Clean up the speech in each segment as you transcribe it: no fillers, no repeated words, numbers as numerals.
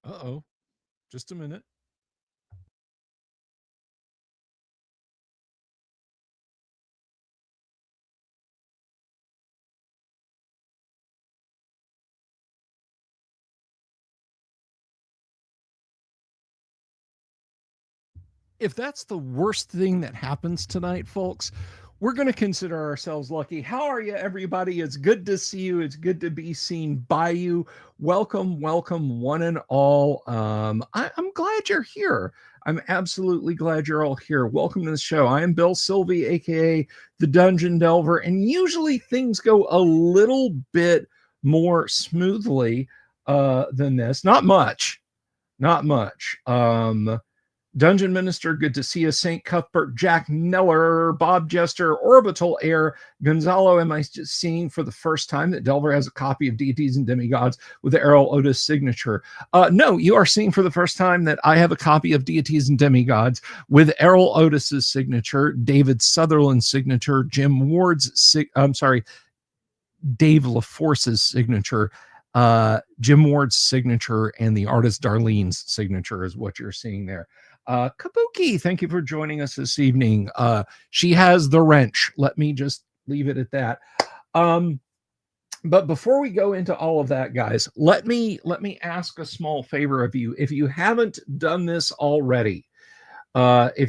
Uh-oh. Just a minute. If that's the worst thing that happens tonight, folks, we're going to consider ourselves lucky. How are you, everybody? It's good to see you. It's good to be seen by you. Welcome, welcome, one and all. I'm glad you're here. I'm absolutely glad you're all here. Welcome to the show. I am Bill Sylvie, aka the Dungeon Delver, and usually things go a little bit more smoothly than this. Not much, not much. Dungeon Minister, good to see you. St. Cuthbert, Jack Neller, Bob Jester, Orbital Air, Gonzalo. Am I just seeing for the first time that Delver has a copy of Deities and Demigods with the Errol Otis signature? No, you are seeing for the first time that I have a copy of Deities and Demigods with Errol Otis's signature, David Sutherland's signature, Jim Ward's, Dave LaForce's signature, Jim Ward's signature, and the artist Darlene's signature is what you're seeing there. Kabuki, thank you for joining us this evening. She has the wrench. Let me just leave it at that. But before we go into all of that, guys, let me ask a small favor of you. If you haven't done this already, please,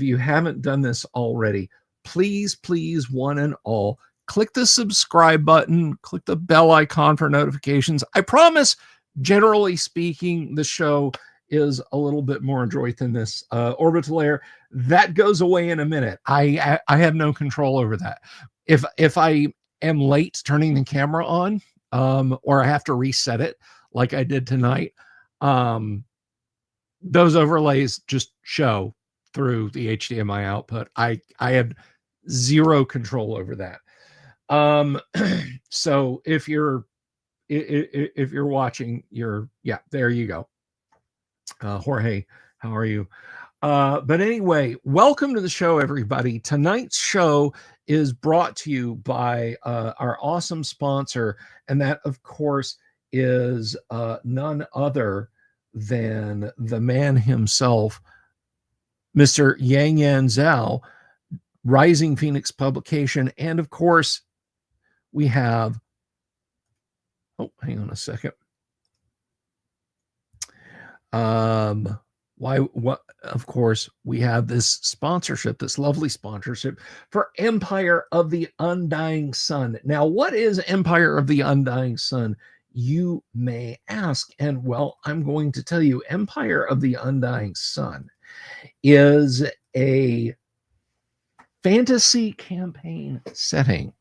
one and all, click the subscribe button, click the bell icon for notifications. I promise, generally speaking, the show is a little bit more adroit than this. Orbital Air, that goes away in a minute. I have no control over that. If I am late turning the camera on, or I have to reset it like I did tonight, those overlays just show through the HDMI output. I have zero control over that. So if you're watching, there you go. Jorge, how are you? But anyway, welcome to the show, everybody. Tonight's show is brought to you by our awesome sponsor, and that, of course, is none other than the man himself, Mr. Yang Yan Zhao, Rising Phoenix Publication, and of course, we have. Oh, hang on a second. Of course, we have this sponsorship, this lovely sponsorship for Empire of the Undying Sun. Now, what is Empire of the Undying Sun, you may ask? And well, I'm going to tell you. Empire of the Undying Sun is a fantasy campaign setting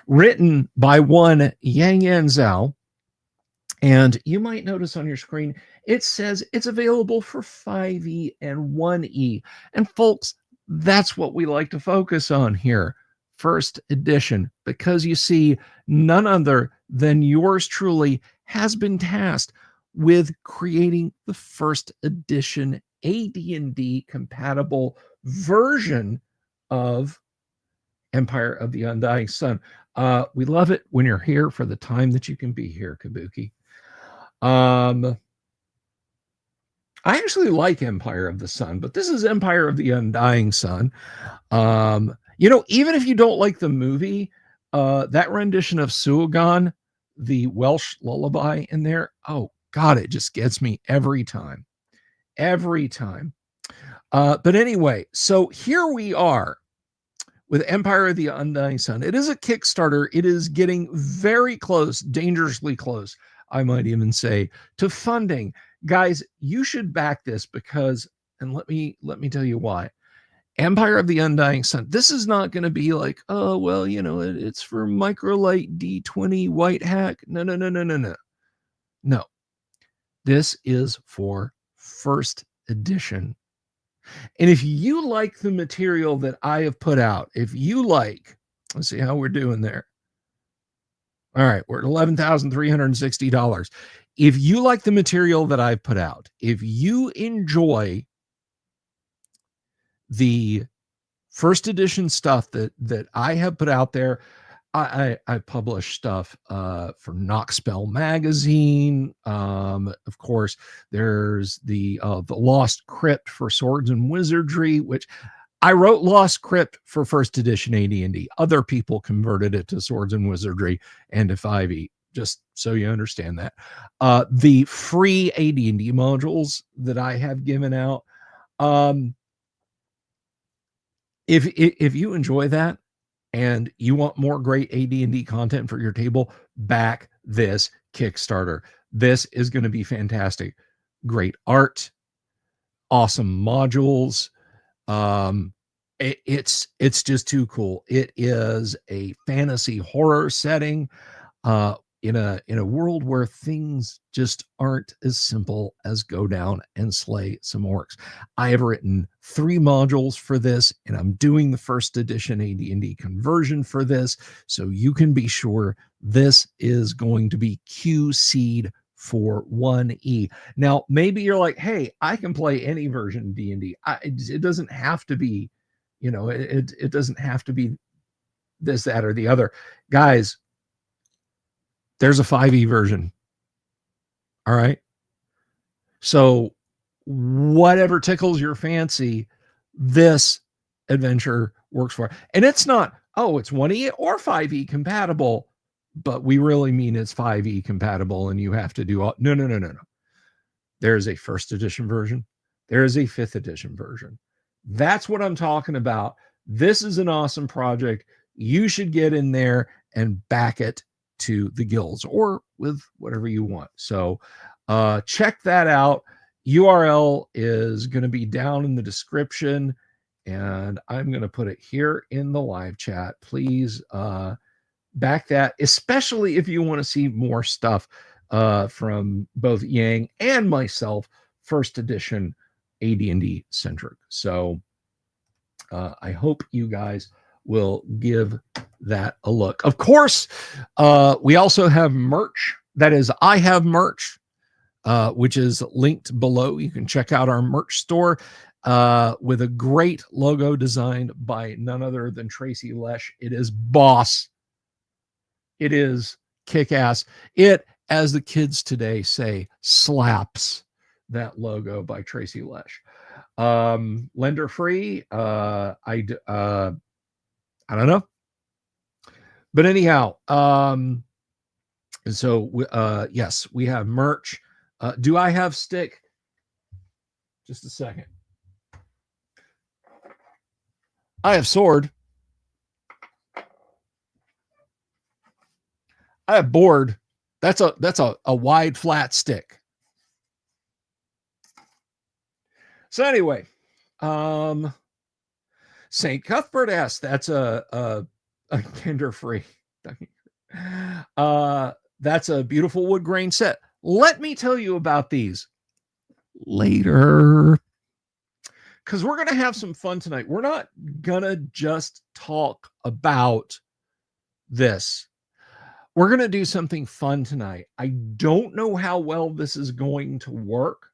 written by one Yang Yan Zhao. And you might notice on your screen, it says it's available for 5e and 1e. And folks, that's what we like to focus on here. First edition, because you see, none other than yours truly has been tasked with creating the first edition AD&D compatible version of Empire of the Undying Sun. We love it when you're here for the time that you can be here, Kabuki. I actually like Empire of the Sun, but this is Empire of the Undying Sun. Even if you don't like the movie, that rendition of Suagan, the Welsh lullaby in there, oh God, it just gets me every time. But anyway, so here we are with Empire of the Undying Sun. It is a Kickstarter. It is getting very close, dangerously close, I might even say, to funding. Guys, you should back this because, and let me tell you why. Empire of the Undying Sun, this is not going to be like, oh, well, it's for Microlight D20 White Hack. No. This is for first edition. And if you like the material that I have put out, let's see how we're doing there. All right, we're at $11,360. If you like the material that I've put out, if you enjoy the first edition stuff that I have put out there, I publish stuff for Knoxspell magazine. Of course, there's the Lost Crypt for Swords and Wizardry, which I wrote Lost Crypt for first edition AD&D. Other people converted it to Swords and Wizardry and to 5e, just so you understand that. The free AD&D modules that I have given out, if you enjoy that and you want more great AD&D content for your table, back this Kickstarter. This is going to be fantastic. Great art, awesome modules. It's just too cool. It is a fantasy horror setting in a world where things just aren't as simple as go down and slay some orcs. I have written 3 modules for this, and I'm doing the first edition AD&D conversion for this, so you can be sure this is going to be QC'd for 1E. Now, maybe you're like, hey, I can play any version of D&D. It doesn't have to be, it doesn't have to be this, that, or the other. Guys, there's a 5e version. All right. So whatever tickles your fancy, this adventure works for. And it's not, oh, it's 1E or 5e compatible, but we really mean it's 5e compatible and you have to do all. No. There's a first edition version. There is a 5th edition version. That's what I'm talking about. This is an awesome project. You should get in there and back it to the guilds or with whatever you want. So check that out. URL is going to be down in the description, and I'm going to put it here in the live chat. Please back that, especially if you want to see more stuff from both Yang and myself, first edition AD&D centric. So I hope you guys will give that a look. Of course, we also have merch. That is, I have merch, which is linked below. You can check out our merch store with a great logo designed by none other than Tracy Lesh. It is boss. It is kick-ass. It, as the kids today say, slaps. That logo by Tracy Lesh. Lender free. I don't know. But anyhow, so yes, we have merch. Do I have stick? Just a second. I have sword. I have board. That's a wide flat stick. So anyway, St. Cuthbert asks, that's a kinder free. That's a beautiful wood grain set. Let me tell you about these later, because we're going to have some fun tonight. We're not going to just talk about this. We're going to do something fun tonight. I don't know how well this is going to work,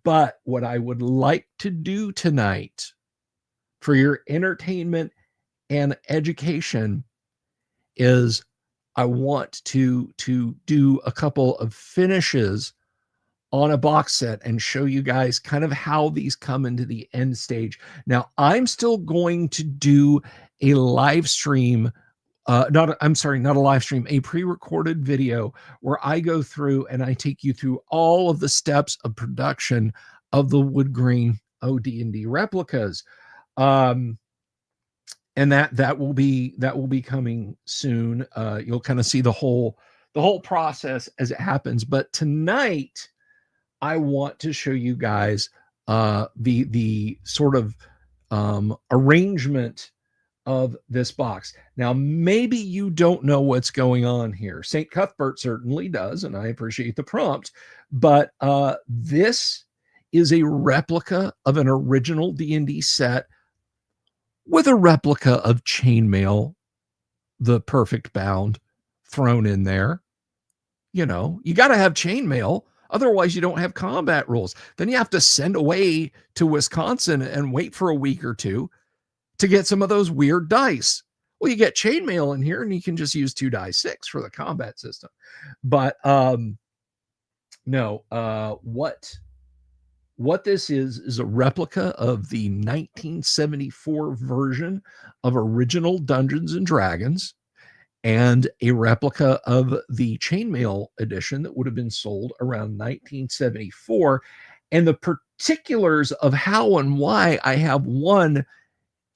but what I would like to do tonight for your entertainment and education is I want to do a couple of finishes on a box set and show you guys kind of how these come into the end stage. Now, I'm still going to do a live stream, not a live stream, a pre-recorded video where I go through and I take you through all of the steps of production of the wood grain OD&D replicas. And that will be coming soon. You'll kind of see the whole process as it happens. But tonight, I want to show you guys the sort of arrangement of this box. Now, maybe you don't know what's going on here. St. Cuthbert certainly does, and I appreciate the prompt. But this is a replica of an original D&D set with a replica of chainmail, the perfect bound, thrown in there. You know, you got to have chainmail. Otherwise, you don't have combat rules. Then you have to send away to Wisconsin and wait for a week or two to get some of those weird dice. Well, you get chainmail in here, and you can just use 2 die 6 for the combat system. But no, what this is a replica of the 1974 version of original Dungeons and Dragons, and a replica of the chainmail edition that would have been sold around 1974. And the particulars of how and why I have one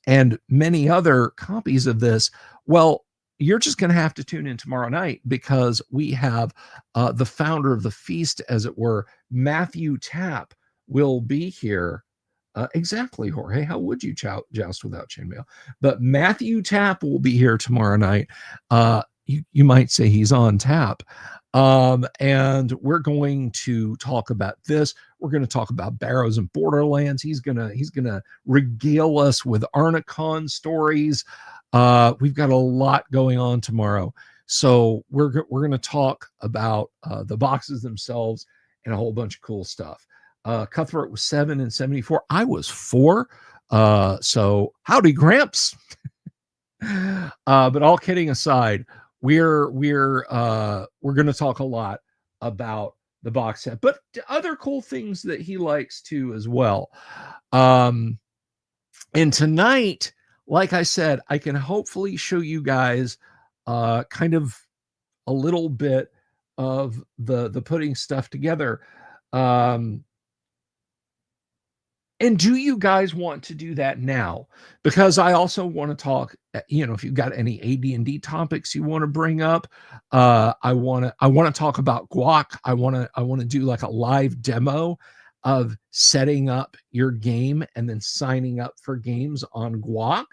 and many other copies of this, well, you're just going to have to tune in tomorrow night, because we have the founder of the feast, as it were, Matthew Tapp, will be here. Exactly, Jorge. How would you joust without chainmail? But Matthew Tapp will be here tomorrow night. You might say he's on tap. And we're going to talk about this. We're going to talk about Barrows and Borderlands. He's gonna regale us with Arnicon stories. We've got a lot going on tomorrow, so we're going to talk about the boxes themselves and a whole bunch of cool stuff. Cutthroat was 7 in 74. I was 4. So howdy, Gramps. But all kidding aside, we're going to talk a lot about the box set, but other cool things that he likes too as well. And tonight, like I said, I can hopefully show you guys kind of a little bit of the putting stuff together. And do you guys want to do that now? Because I also want to talk, if you've got any AD&D topics you want to bring up, I want to talk about GUOGC. I want to do like a live demo of setting up your game and then signing up for games on GUOGC.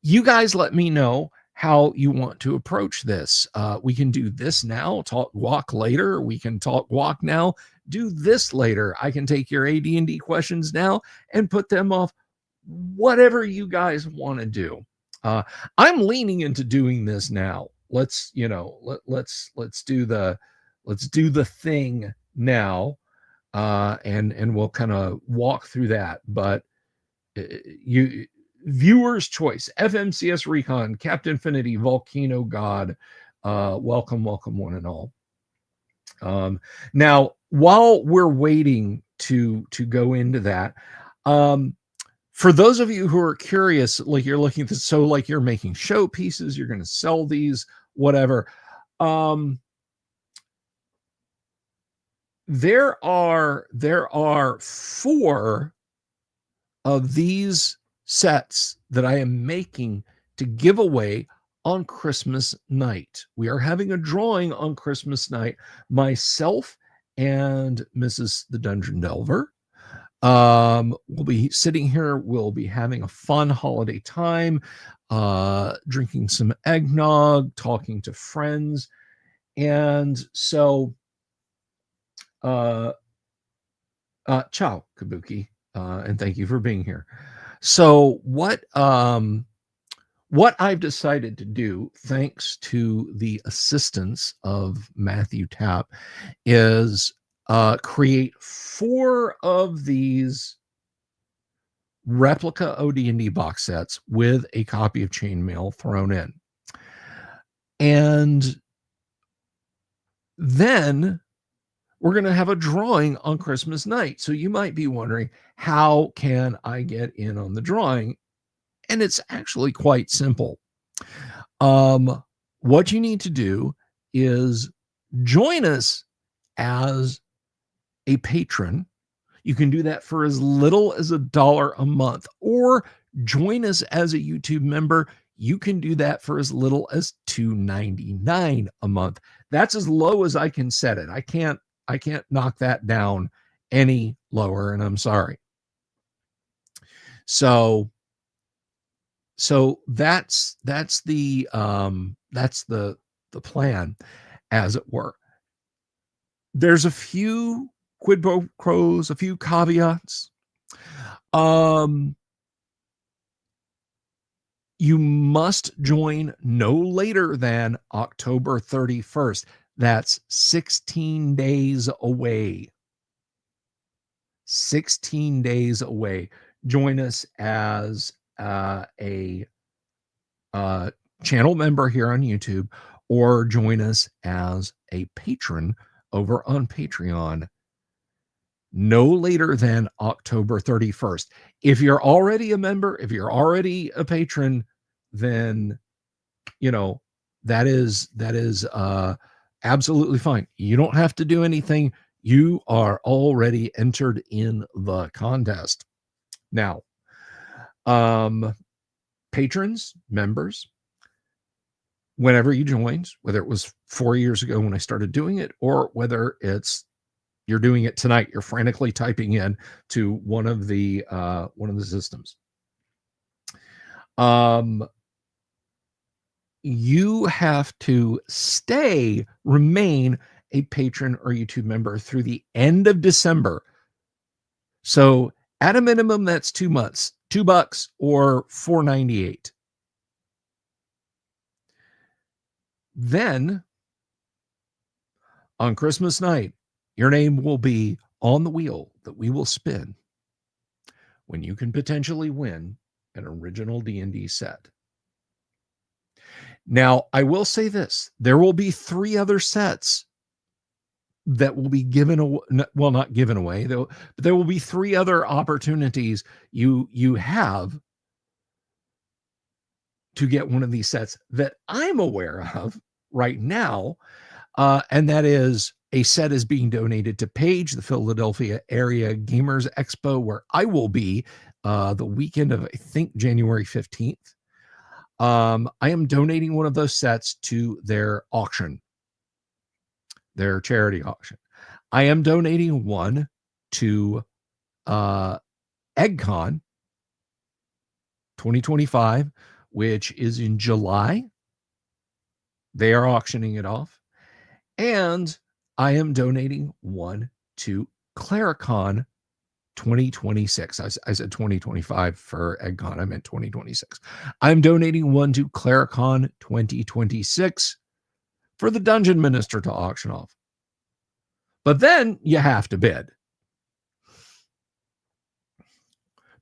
You guys let me know how you want to approach this. We can do this now, talk GUOGC later. We can talk GUOGC now, do this later. I can take your AD&D questions now and put them off. Whatever you guys want to do. I'm leaning into doing this now. Let's do the thing now, and we'll kind of walk through that. But viewers choice, FMCS Recon, Captain Infinity, Volcano God, welcome one and all. Now, while we're waiting to go into that, for those of you who are curious, like you're looking at this, so like you're making show pieces, you're going to sell these, whatever. There are 4 of these sets that I am making to give away on Christmas night. We are having a drawing on Christmas night. Myself and Mrs. the Dungeon Delver we'll be sitting here. We'll be having a fun holiday time, drinking some eggnog, talking to friends. And so ciao, Kabuki, and thank you for being here. So what I've decided to do, thanks to the assistance of Matthew Tapp, is create 4 of these replica OD&D box sets with a copy of Chainmail thrown in. And then we're going to have a drawing on Christmas night. So you might be wondering, how can I get in on the drawing? And it's actually quite simple. What you need to do is join us as a patron. You can do that for as little as $1 a month, or join us as a YouTube member. You can do that for as little as $2.99 a month. That's as low as I can set it. I can't knock that down any lower, and I'm sorry. So that's the plan, as it were. There's a few quid pro quos, a few caveats. You must join no later than October 31st. That's 16 days away. 16 days away. Join us as a channel member here on YouTube, or join us as a patron over on Patreon no later than October 31st. If you're already a member, if you're already a patron, then that is absolutely fine. You don't have to do anything. You are already entered in the contest. Now, patrons, members, whenever you joined, whether it was 4 years ago when I started doing it, or whether you're doing it tonight, you're frantically typing in to one of the systems. You have to remain a patron or YouTube member through the end of December. So at a minimum, that's 2 months, $2 or $4.98. Then on Christmas night, your name will be on the wheel that we will spin when you can potentially win an original D&D set. Now, I will say this. There will be 3 other sets that will be given away. Well, not given away, though, but there will be 3 other opportunities you have to get one of these sets that I'm aware of right now. And that is, a set is being donated to Page, the Philadelphia Area Gamers Expo, where I will be the weekend of, I think, January 15th. I am donating one of those sets to their auction, their charity auction. I am donating one to EggCon 2025, which is in July. They are auctioning it off. And I am donating one to Claricon 2026. I said 2025 for EggCon. I meant 2026. I'm donating one to Claricon 2026 for the Dungeon Minister to auction off. But then you have to bid.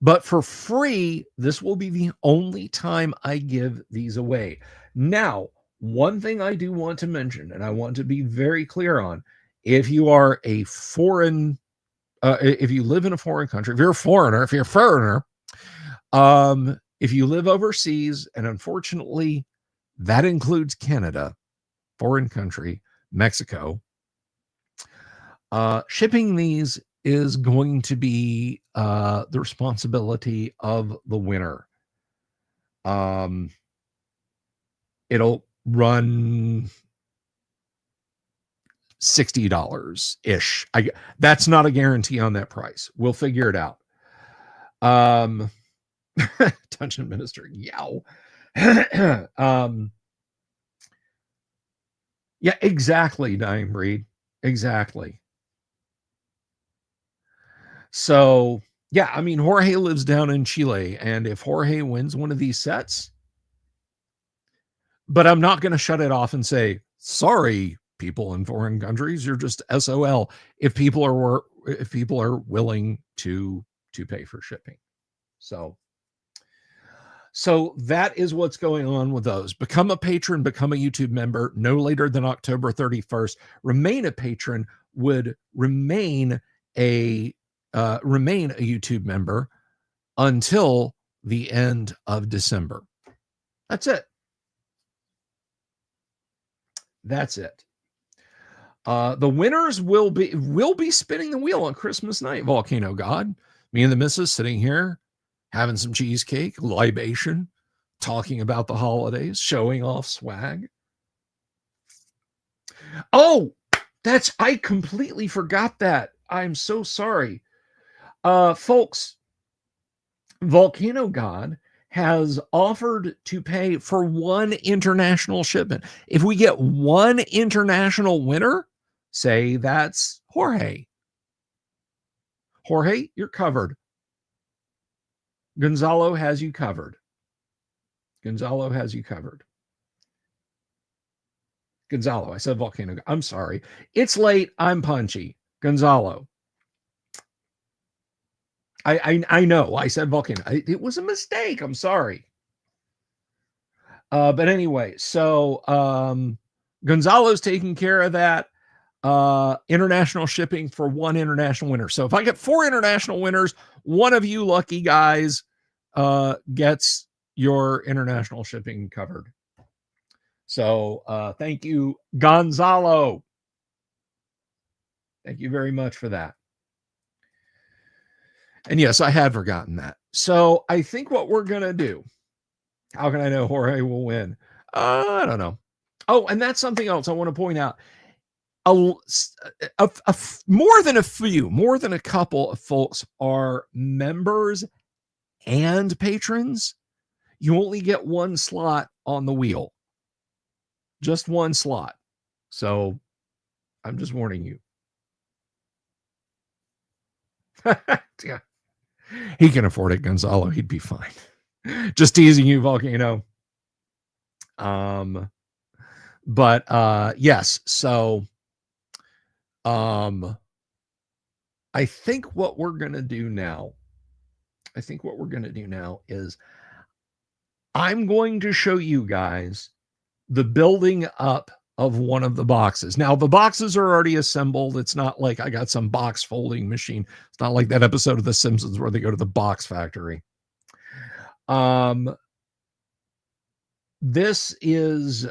But for free, this will be the only time I give these away. Now, one thing I do want to mention, and I want to be very clear on, if you are a foreign, if you live in a foreign country, if you're a foreigner, if you live overseas, and unfortunately, that includes Canada, foreign country, Mexico, shipping these is going to be the responsibility of the winner. It'll run $60 ish. That's not a guarantee on that price. We'll figure it out. Dungeon Minister, yow. Yeah, exactly, Dying Breed. Exactly. So, yeah, I mean, Jorge lives down in Chile, and if Jorge wins one of these sets, but I'm not going to shut it off and say, sorry, people in foreign countries, you're just SOL if people are willing to pay for shipping. So that is what's going on with those. Become a patron, become a YouTube member no later than October 31st. Remain a patron, would remain a YouTube member until the end of December. That's it. That's it. The winners will be spinning the wheel on Christmas night, Volcano God. Me and the missus sitting here having some cheesecake, libation, talking about the holidays, showing off swag. Oh, I completely forgot that. I'm so sorry. Folks, Volcano God has offered to pay for one international shipment. If we get one international winner, say that's Jorge. Jorge, you're covered. Gonzalo has you covered. Gonzalo, I said Volcano. I'm sorry. It's late. I'm punchy. Gonzalo. I know. I said volcano. It was a mistake. I'm sorry. But anyway, so Gonzalo's taking care of that. International shipping for one international winner. So if I get 4 international winners, one of you lucky guys gets your international shipping covered. So thank you, Gonzalo. Thank you very much for that. And yes, I had forgotten that. So I think what we're going to do, how can I know Jorge will win? I don't know. Oh, and that's something else I want to point out. More than a few, more than a couple of folks are members and patrons. You only get one slot on the wheel, just one slot. So I'm just warning you. Yeah. He can afford it, Gonzalo. He'd be fine. Just teasing you, Volcano. But yes, so I think what we're gonna do now, is I'm going to show you guys the building up of one of the boxes. Now, the boxes are already assembled. It's not like I got some box folding machine. It's not like that episode of The Simpsons where they go to the box factory. This is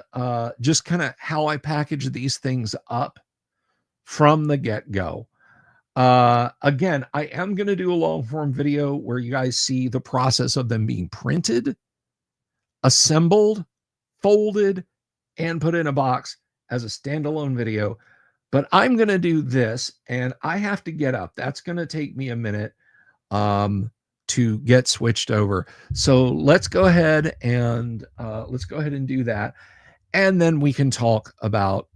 just kind of how I package these things up from the get-go. Again, I am going to do a long-form video where you guys see the process of them being printed, assembled, folded, and put in a box as a standalone video. But I'm going to do this, and I have to get up. That's going to take me a minute to get switched over. So let's go ahead and do that, and then we can talk about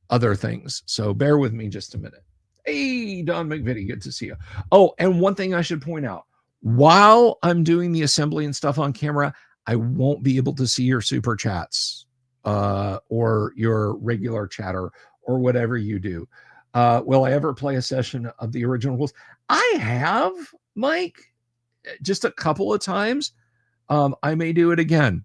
other things. So bear with me just a minute. Hey, Don McVitie, good to see you. Oh, and one thing I should point out, while I'm doing the assembly and stuff on camera, I won't be able to see your super chats or your regular chatter or whatever you do. Will I ever play a session of the original rules? I have, Mike, just a couple of times. I may do it again.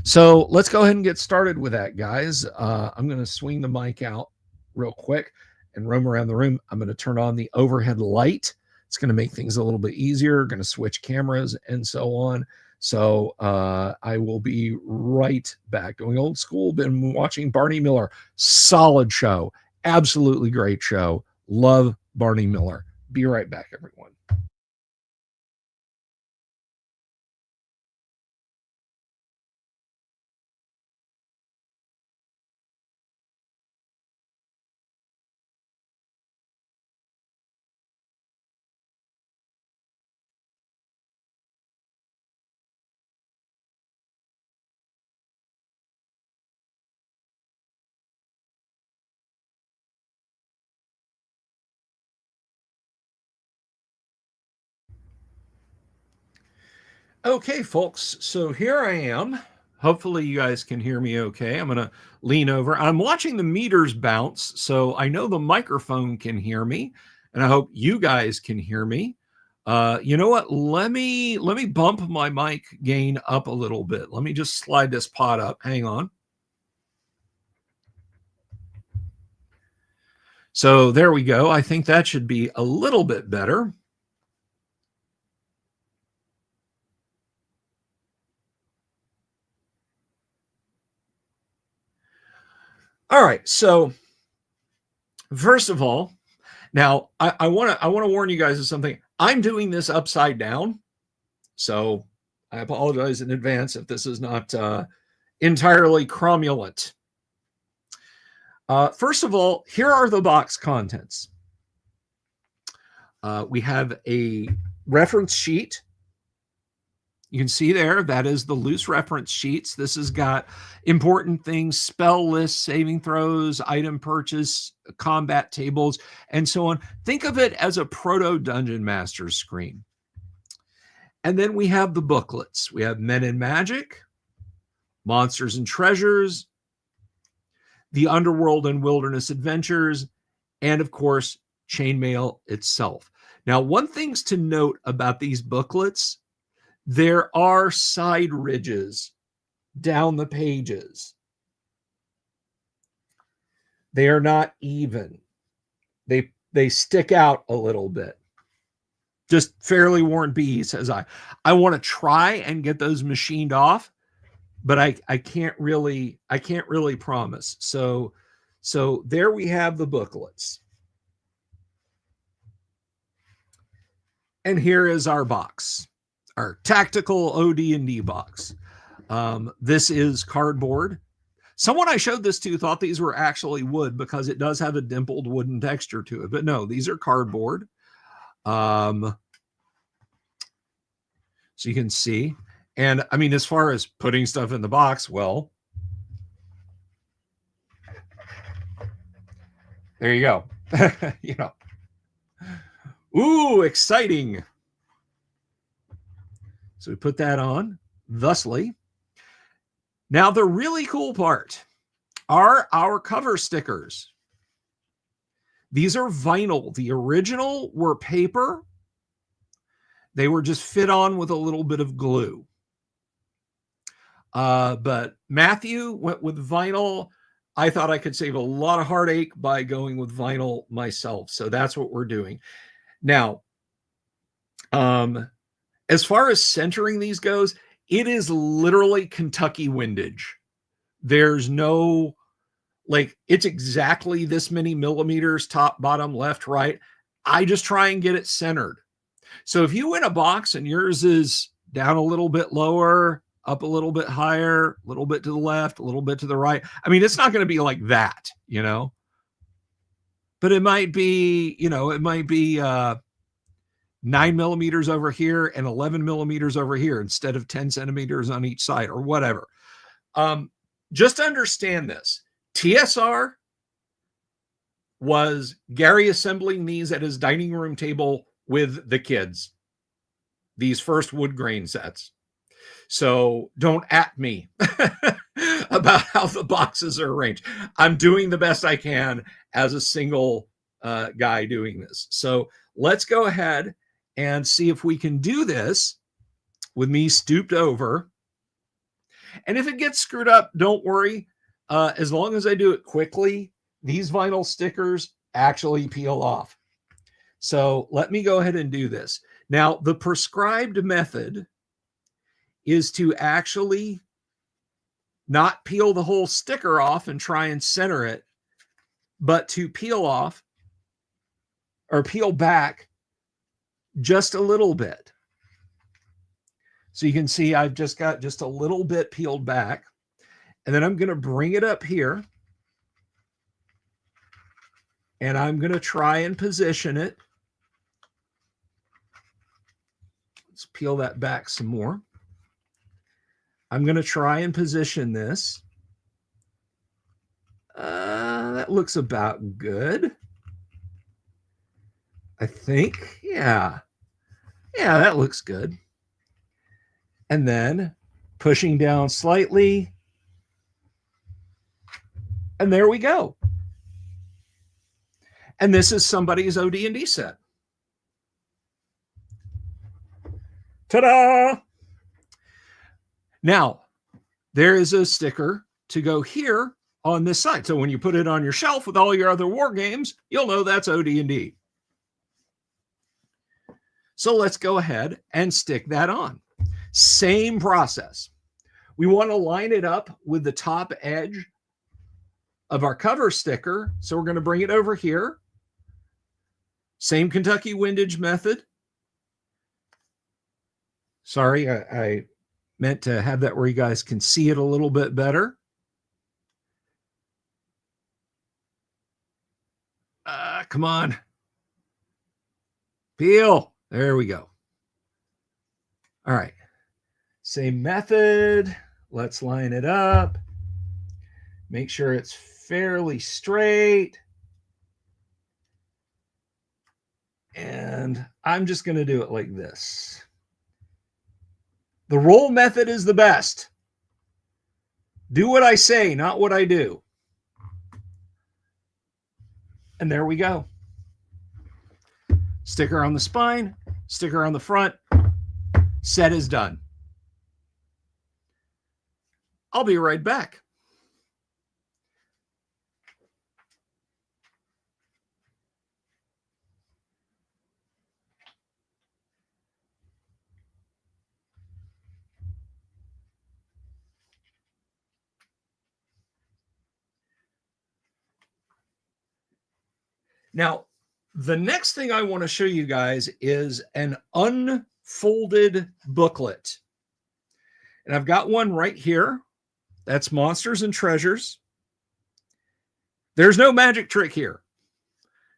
So let's go ahead and get started with that, guys. I'm going to swing the mic out real quick and roam around the room. I'm going to turn on the overhead light. It's going to make things a little bit easier. Going to switch cameras and so on. So I will be right back. Going old school, been watching Barney Miller. Solid show. Absolutely great show. Love Barney Miller. Be right back, everyone. Okay, folks, so here I am. Hopefully you guys can hear me okay. I'm going to lean over. I'm watching the meters bounce, so I know the microphone can hear me, and I hope you guys can hear me. You know what? Let me bump my mic gain up a little bit. Let me just slide this pot up. Hang on. So there we go. I think that should be a little bit better. All right. So first of all, now I want to warn you guys of something. I'm doing this upside down, so I apologize in advance if this is not entirely cromulent. First of all, here are the box contents. We have a reference sheet. You can see there, that is the loose reference sheets. This has got important things, spell lists, saving throws, item purchase, combat tables, and so on. Think of it as a proto Dungeon Master screen. And then we have the booklets. We have Men in Magic, Monsters and Treasures, The Underworld and Wilderness Adventures, and of course, Chainmail itself. Now, one thing's to note about these booklets, there are side ridges down the pages. They are not even. They stick out a little bit. Just fairly warned B, says I want to try and get those machined off, but I can't really promise. So there we have the booklets. And here is our box, our tactical AD&D box. This is cardboard. Someone I showed this to thought these were actually wood because it does have a dimpled wooden texture to it. But no, these are cardboard. So you can see. And I mean, as far as putting stuff in the box, well, there you go. You know. Ooh, exciting. So we put that on, thusly. Now, the really cool part are our cover stickers. These are vinyl. The original were paper. They were just fit on with a little bit of glue. But Matthew went with vinyl. I thought I could save a lot of heartache by going with vinyl myself. So that's what we're doing. Now, as far as centering these goes, it is literally Kentucky windage. There's no, like, it's exactly this many millimeters, top, bottom, left, right. I just try and get it centered. So if you win a box and yours is down a little bit lower, up a little bit higher, a little bit to the left, a little bit to the right, I mean, it's not going to be like that, you know, but it might be, you know, it might be 9 millimeters over here and 11 millimeters over here instead of 10 centimeters on each side or whatever. Just understand this. TSR was Gary assembling these at his dining room table with the kids, these first wood grain sets. So don't at me about how the boxes are arranged. I'm doing the best I can as a single guy doing this. So let's go ahead and see if we can do this with me stooped over. And if it gets screwed up, don't worry. As long as I do it quickly, these vinyl stickers actually peel off. So let me go ahead and do this. Now, the prescribed method is to actually not peel the whole sticker off and try and center it, but to peel off or peel back just a little bit. So you can see I've just got just a little bit peeled back. And then I'm going to bring it up here. And I'm going to try and position it. Let's peel that back some more. I'm going to try and position this. That looks about good. I think, yeah. Yeah, that looks good. And then pushing down slightly. And there we go. And this is somebody's AD&D set. Ta-da! Now, there is a sticker to go here on this side. So when you put it on your shelf with all your other war games, you'll know that's AD&D. So let's go ahead and stick that on. Same process. We want to line it up with the top edge of our cover sticker. So we're going to bring it over here. Same Kentucky windage method. Sorry, I meant to have that where you guys can see it a little bit better. Come on. Peel. There we go. All right. Same method. Let's line it up. Make sure it's fairly straight. And I'm just going to do it like this. The roll method is the best. Do what I say, not what I do. And there we go. Sticker on the spine, sticker on the front. Set is done. I'll be right back. Now, the next thing I want to show you guys is an unfolded booklet. And I've got one right here. That's Monsters and Treasures. There's no magic trick here.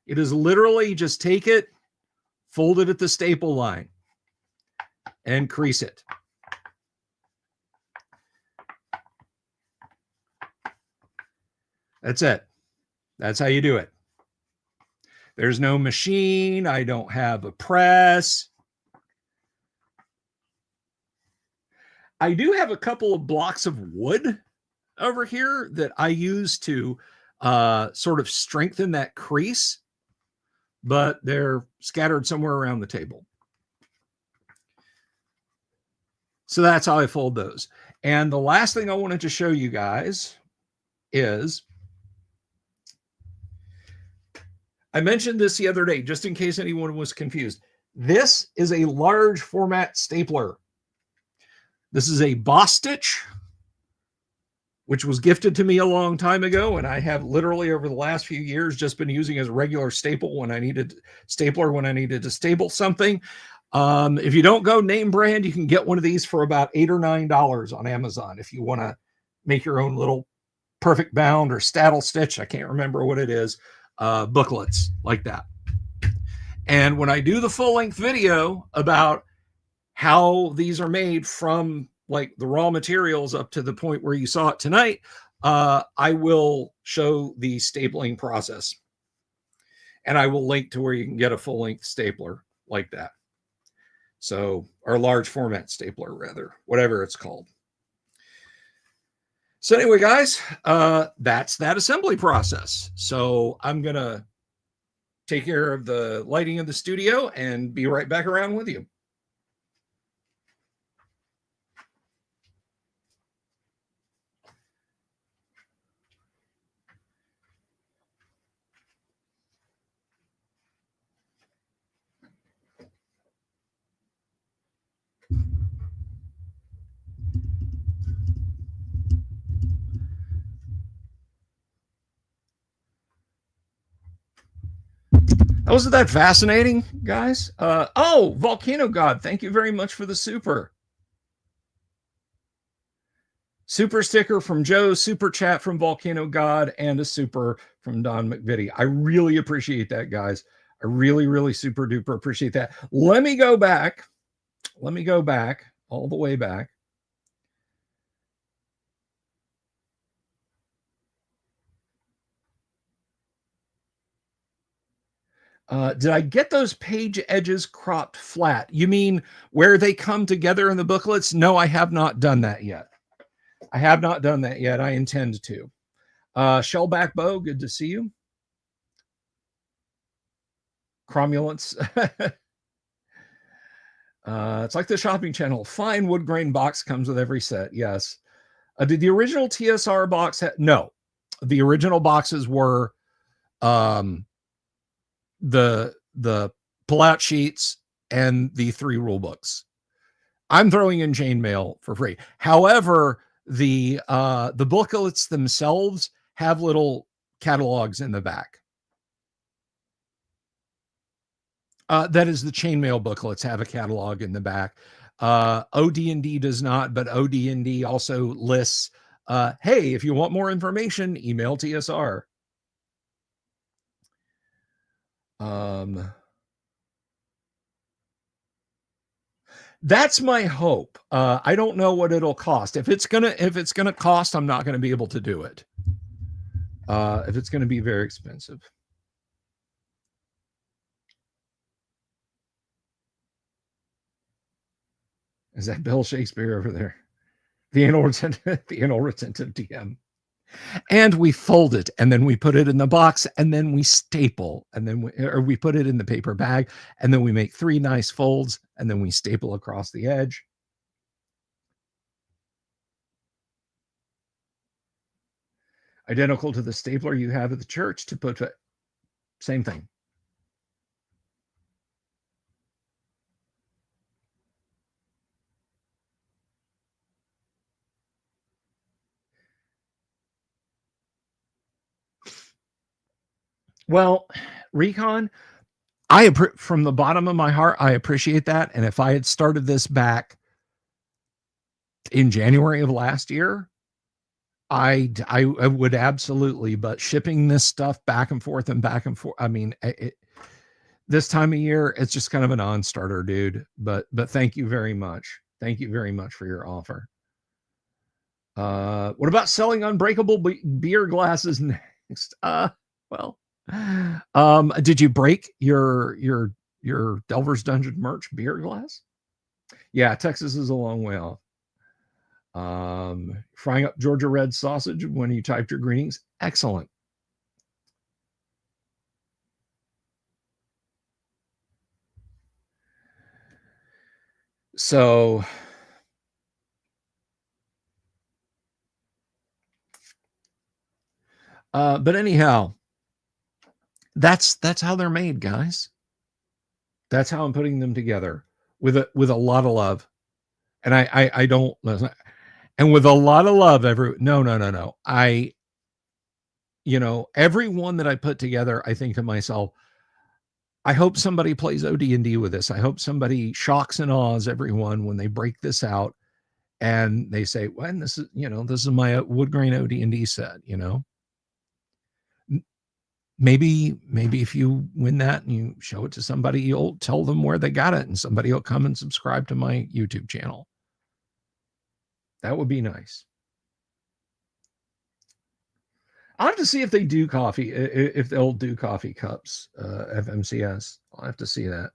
It is literally just take it, fold it at the staple line, and crease it. That's it. That's how you do it. There's no machine. I don't have a press. I do have a couple of blocks of wood over here that I use to sort of strengthen that crease, but they're scattered somewhere around the table. So that's how I fold those. And the last thing I wanted to show you guys is, I mentioned this the other day, just in case anyone was confused. This is a large format stapler. This is a Boss Stitch, which was gifted to me a long time ago, and I have literally over the last few years just been using as a regular stapler when I needed to staple something. If you don't go name brand, you can get one of these for about $8 or $9 on Amazon if you want to make your own little perfect bound or staddle stitch. I can't remember what it is. Booklets like that. And when I do the full-length video about how these are made from like the raw materials up to the point where you saw it tonight, I will show the stapling process. And I will link to where you can get a full-length stapler like that. So, or large format stapler rather, whatever it's called. So anyway, guys, that's that assembly process. So I'm going to take care of the lighting of the studio and be right back around with you. Wasn't that fascinating, guys? Oh, Volcano God, thank you very much for the super. Super sticker from Joe, super chat from Volcano God, and a super from Don McVitie. I really appreciate that, guys. I really, really super duper appreciate that. Let me go back. Let me go back all the way back. Did I get those page edges cropped flat? You mean where they come together in the booklets? No, I have not done that yet. I have not done that yet. I intend to. Shellback Bow, good to see you. Cromulence. It's like the shopping channel. Fine wood grain box comes with every set. Yes. Did the original TSR box no. The original boxes were the pull-out sheets and the 3 rule books. I'm throwing in chainmail for free. However, the booklets themselves have little catalogs in the back. That is, the chainmail booklets have a catalog in the back. AD&D does not, but AD&D also lists, hey, if you want more information, email TSR. That's my hope. I don't know what it'll cost. If it's gonna cost, I'm not gonna be able to do it. If it's gonna be very expensive. Is that Bill Shakespeare over there? The anal retentive DM. And we fold it, and then we put it in the box, and then we staple, and then we put it in the paper bag, and then we make 3 nice folds, and then we staple across the edge. Identical to the stapler you have at the church to put it. Same thing. Well, Recon, from the bottom of my heart, I appreciate that. And if I had started this back in January of last year, I would absolutely, but shipping this stuff back and forth and back and forth, I mean, this time of year, it's just kind of a non-starter, dude. But thank you very much. Thank you very much for your offer. What about selling unbreakable beer glasses next? Well, did you break your Delver's Dungeon merch beer glass? Yeah, Texas is a long way off. Frying up Georgia red sausage when you typed your greetings. Excellent. So but anyhow, that's how they're made, guys. That's how I'm putting them together with a lot of love. And I don't, and with a lot of love, no. Every one that I put together, I think to myself, I hope somebody plays AD&D with this. I hope somebody shocks and awes everyone when they break this out and they say, well, this is my wood grain AD&D set, Maybe if you win that and you show it to somebody, you'll tell them where they got it and somebody will come and subscribe to my YouTube channel. That would be nice. I'll have to see if they do coffee, if they'll do coffee cups, FMCS. I'll have to see that.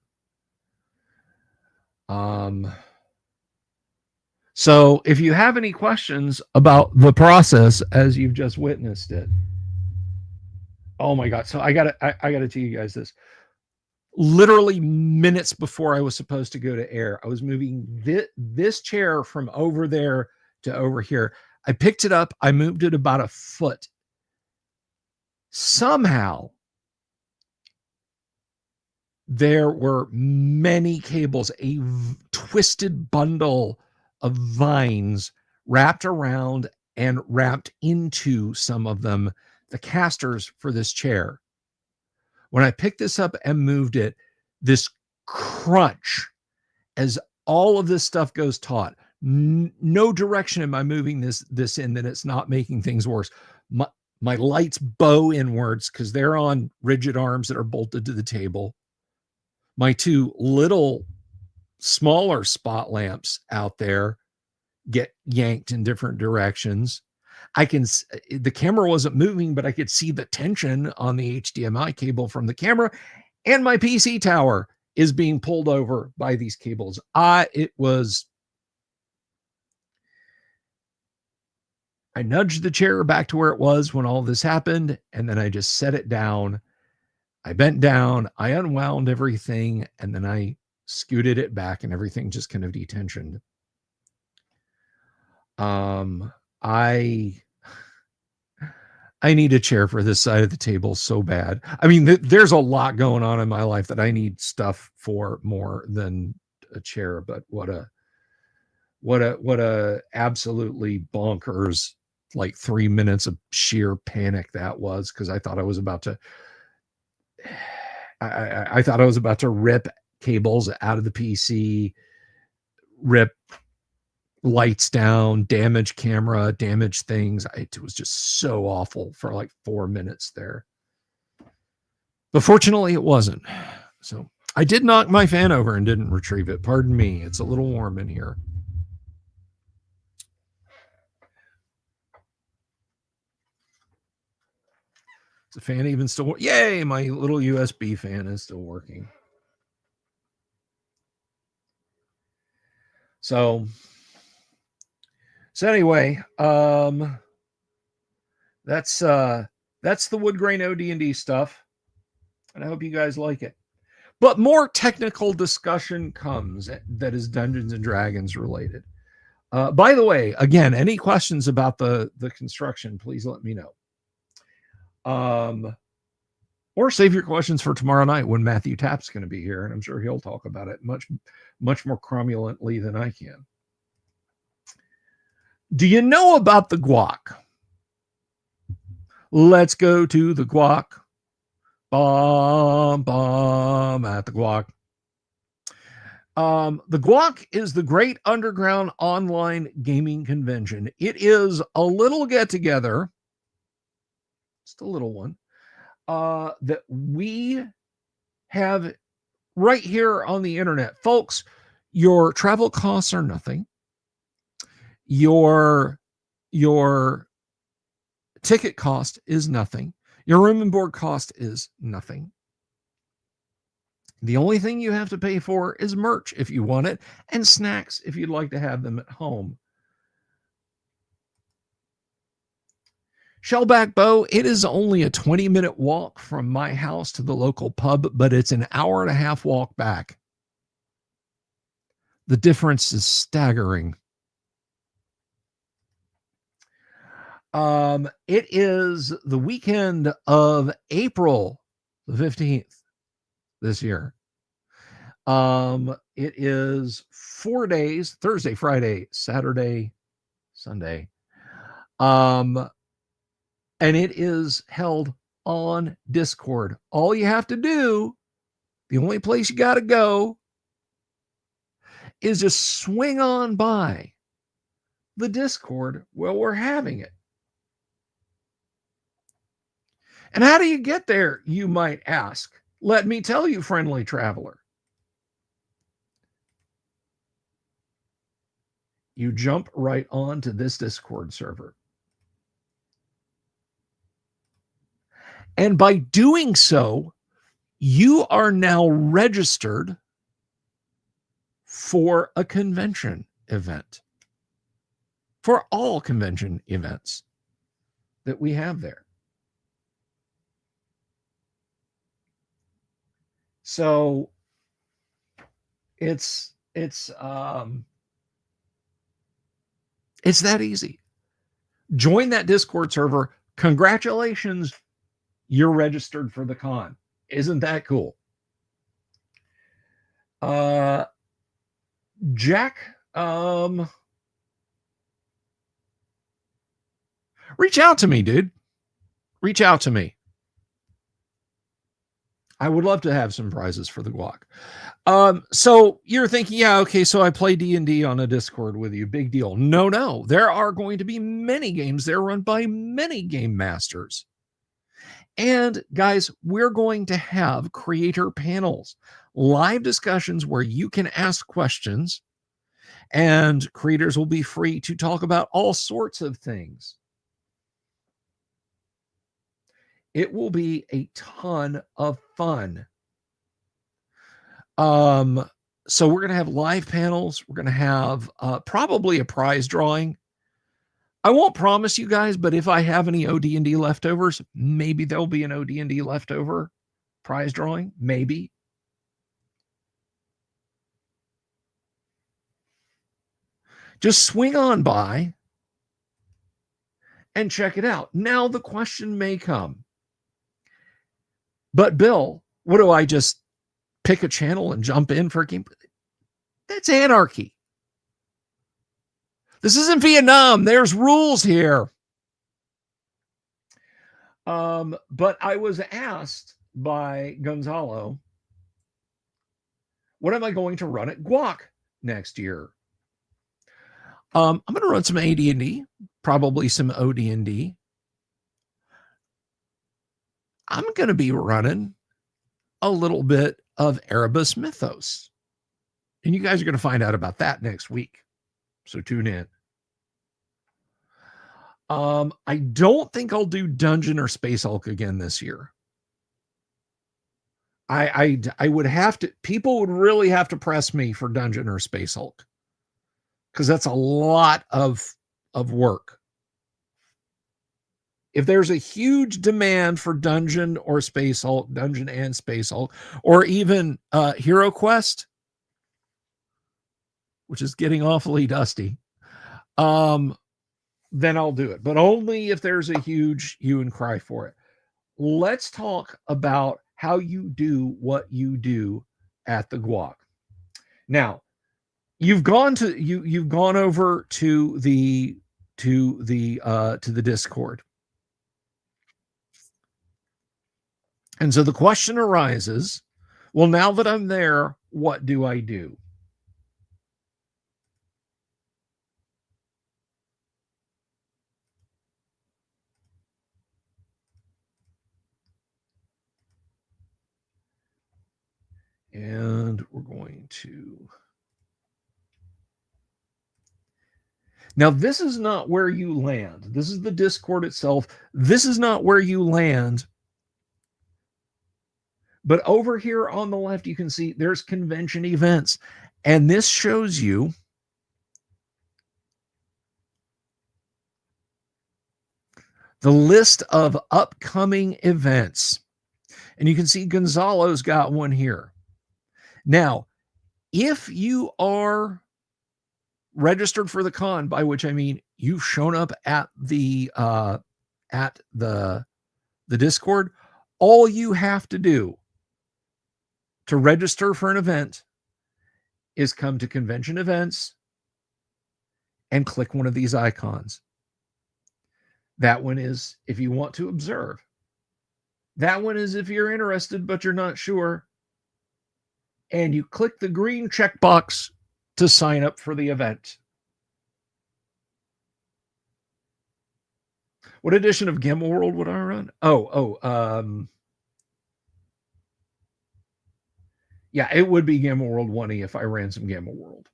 So if you have any questions about the process as you've just witnessed it, oh my God. So I gotta tell you guys this. Literally minutes before I was supposed to go to air, I was moving this chair from over there to over here. I picked it up. I moved it about a foot. Somehow, there were many cables, a twisted bundle of vines wrapped around and wrapped into some of them, the casters for this chair. When I picked this up and moved it, this crunch as all of this stuff goes taut. No direction am I moving this in that it's not making things worse. My lights bow inwards because they're on rigid arms that are bolted to the table. My 2 little smaller spot lamps out there get yanked in different directions. The camera wasn't moving, but I could see the tension on the HDMI cable from the camera, and my PC tower is being pulled over by these cables. I nudged the chair back to where it was when all this happened, and then I just set it down. I bent down, I unwound everything, and then I scooted it back, and everything just kind of detensioned. I need a chair for this side of the table so bad. I mean, there's a lot going on in my life that I need stuff for more than a chair, but what a absolutely bonkers, like 3 minutes of sheer panic that was, because I thought I was about to rip cables out of the PC, rip lights down, damage camera, damage things. It was just so awful for like 4 minutes there. But fortunately it wasn't. So I did knock my fan over and didn't retrieve it. Pardon me. It's a little warm in here. Is the fan even still working? Yay, my little USB fan is still working. So anyway, That's the wood grain OD&D stuff, and I hope you guys like it. But more technical discussion comes that is Dungeons and Dragons related. By the way, again, any questions about the construction, please let me know. Or save your questions for tomorrow night when Matthew Tapp's going to be here, and I'm sure he'll talk about it much more cromulently than I can. Do you know about the GUOGC? Let's go to the GUOGC. Bomb at the GUOGC. The GUOGC is the Great Underground Online Gaming Convention. It is a little get-together, just a little one, that we have right here on the internet. Folks, your travel costs are nothing. Your ticket cost is nothing. Your room and board cost is nothing. The only thing you have to pay for is merch if you want it, and snacks if you'd like to have them at home. Shellback Bow, it is only a 20-minute walk from my house to the local pub, but it's an hour and a half walk back. The difference is staggering. It is the weekend of April the 15th this year. It is 4 days, Thursday, Friday, Saturday, Sunday. And it is held on Discord. All you have to do, the only place you got to go, is just swing on by the Discord where we're having it. And how do you get there, you might ask? Let me tell you, friendly traveler. You jump right onto this Discord server. And by doing so, you are now registered for a convention event. For all convention events that we have there. So it's that easy. Join that Discord server. Congratulations, you're registered for the con. Isn't that cool? Jack, reach out to me, dude. Reach out to me. I would love to have some prizes for the GUOGC. So you're thinking, yeah, okay, so I play D&D on a Discord with you. Big deal. No. There are going to be many games there run by many game masters. And guys, we're going to have creator panels, live discussions where you can ask questions, and creators will be free to talk about all sorts of things. It will be a ton of fun. So we're going to have live panels. We're going to have probably a prize drawing. I won't promise you guys, but if I have any OD&D leftovers, maybe there'll be an OD&D leftover prize drawing. Maybe. Just swing on by and check it out. Now the question may come, but Bill, what do I just pick a channel and jump in for a game? That's anarchy. This isn't Vietnam. There's rules here. But I was asked by Gonzalo, what am I going to run at GUOGC next year? I'm going to run some AD&D, probably some OD&D. I'm going to be running a little bit of Erebus Mythos. And you guys are going to find out about that next week. So tune in. I don't think I'll do Dungeon or Space Hulk again this year. I would have to, people would really have to press me for Dungeon or Space Hulk, because that's a lot of work. If there's a huge demand for dungeon or space hulk, dungeon and space hulk, or even Hero Quest, which is getting awfully dusty, then I'll do it. But only if there's a huge hue and cry for it. Let's talk about how you do what you do at the GUOGC. Now, you've gone over to the Discord. And so the question arises, well, now that I'm there, what do I do? And we're going to... Now, this is not where you land. This is the Discord itself. This is not where you land. But over here on the left, you can see there's convention events. And this shows you the list of upcoming events. And you can see Gonzalo's got one here. Now, if you are registered for the con, by which I mean you've shown up at the Discord, all you have to do to register for an event is come to convention events and click one of these icons. That one is if you want to observe. That one is if you're interested but you're not sure. And you click the green checkbox to sign up for the event. What edition of Gamma World would I run? Yeah, it would be Gamma World 1E if I ran some Gamma World.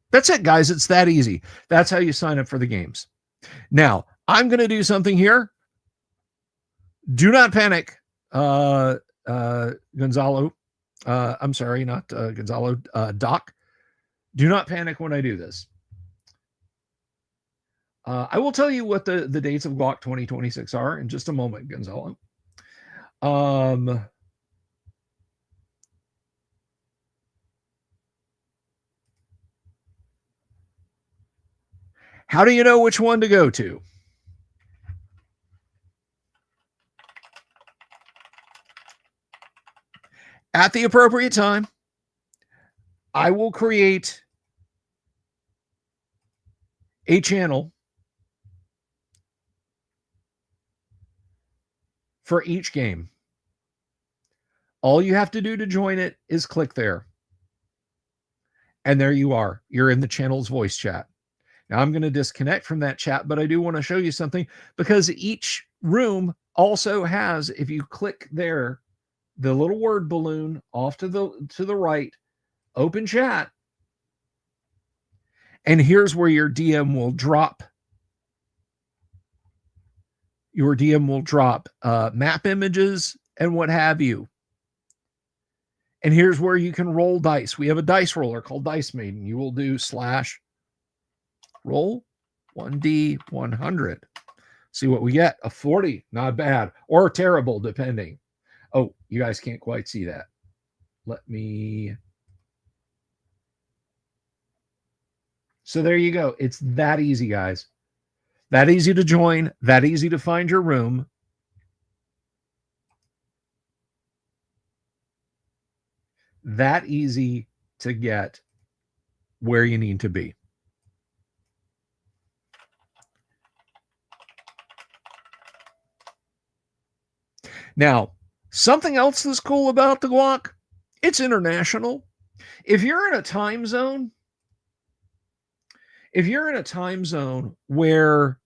That's it, guys. It's that easy. That's how you sign up for the games. Now, I'm going to do something here. Do not panic, Gonzalo. I'm sorry, not Gonzalo, Doc. Do not panic when I do this. I will tell you what the dates of GUOGC 2026 are in just a moment, Gonzalo. How do you know which one to go to? At the appropriate time, I will create a channel for each game. All you have to do to join it is click there. And there you are. You're in the channel's voice chat. Now I'm going to disconnect from that chat, but I do want to show you something because each room also has, if you click there, the little word balloon off to the right, open chat. And here's where your DM will drop. Your DM will drop map images and what have you. And here's where you can roll dice. We have a dice roller called Dice Maiden. You will do /roll 1D100. See what we get. A 40, not bad, or terrible, depending. Oh, you guys can't quite see that. Let me... So there you go. It's that easy, guys. That easy to join, that easy to find your room. That easy to get where you need to be. Now, something else that's cool about the GUOGC, it's international. If you're in a time zone where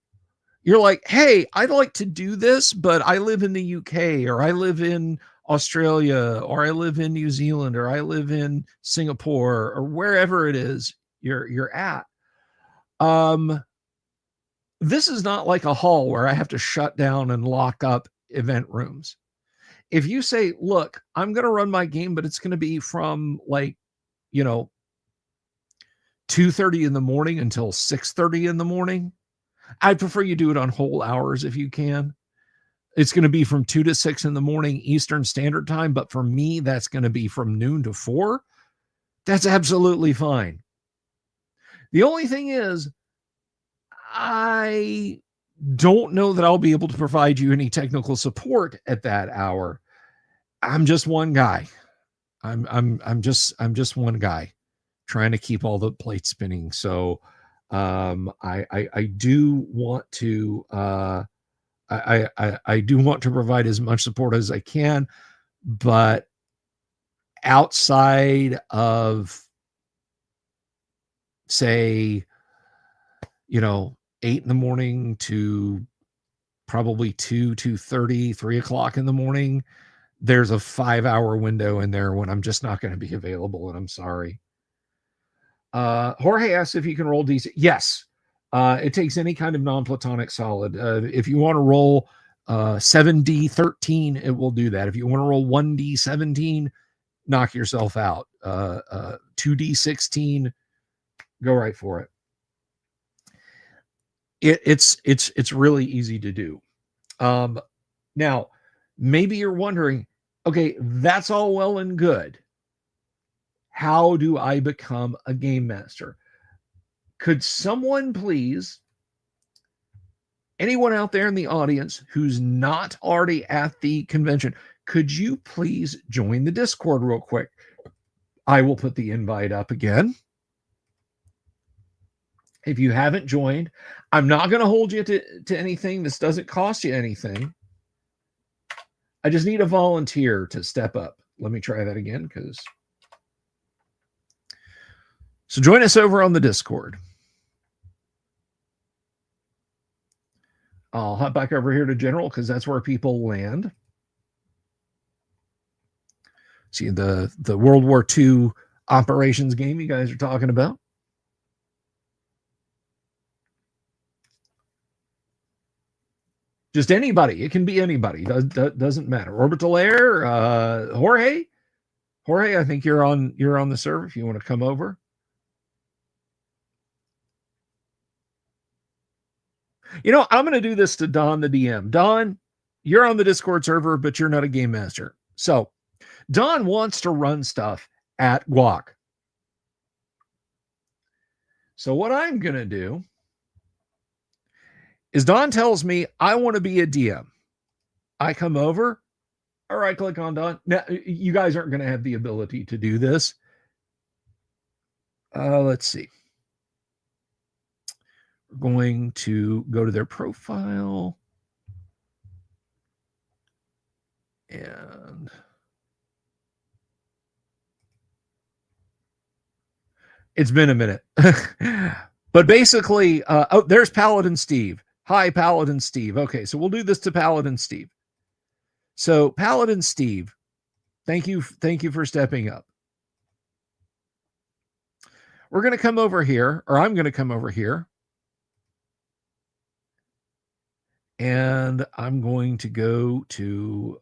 you're like, hey, I'd like to do this, but I live in the UK, or I live in Australia, or I live in New Zealand, or I live in Singapore, or wherever it is you're at. This is not like a hall where I have to shut down and lock up event rooms. If you say, look, I'm going to run my game, but it's going to be from 2:30 in the morning until 6:30 in the morning, I'd prefer you do it on whole hours if you can. It's going to be from 2 to 6 in the morning Eastern Standard Time, but for me, that's going to be from noon to 4. That's absolutely fine. The only thing is, I don't know that I'll be able to provide you any technical support at that hour. I'm just one guy. I'm just one guy trying to keep all the plates spinning. So I do want to I do want to provide as much support as I can, but outside of, say, 8 in the morning to probably 2:30, 3 o'clock in the morning, there's a 5-hour window in there when I'm just not going to be available, and I'm sorry. Jorge asks if you can roll DC. Yes. It takes any kind of non-platonic solid. If you want to roll 7D13, it will do that. If you want to roll 1D17, knock yourself out. 2D16, go right for it. It's really easy to do. Now, maybe you're wondering, okay, that's all well and good. How do I become a game master? Could someone please, anyone out there in the audience who's not already at the convention, could you please join the Discord real quick? I will put the invite up again. If you haven't joined, I'm not going to hold you to anything. This doesn't cost you anything. I just need a volunteer to step up. Let me try that again. So join us over on the Discord. I'll hop back over here to general because that's where people land. See the World War II operations game you guys are talking about. Just anybody. It can be anybody. Doesn't matter. Orbital Air, Jorge, I think you're on the server if you want to come over. I'm going to do this to Don, the DM. Don, you're on the Discord server, but you're not a game master. So Don wants to run stuff at GUOGC. So what I'm going to do is Don tells me I want to be a DM. I come over, or I click on Don. Now, you guys aren't going to have the ability to do this. Let's see. We're going to go to their profile. And it's been a minute. But basically, there's Paladin Steve. Hi, Paladin Steve. Okay, so we'll do this to Paladin Steve. So, Paladin Steve, thank you for stepping up. We're going to come over here, or I'm going to come over here. And I'm going to go to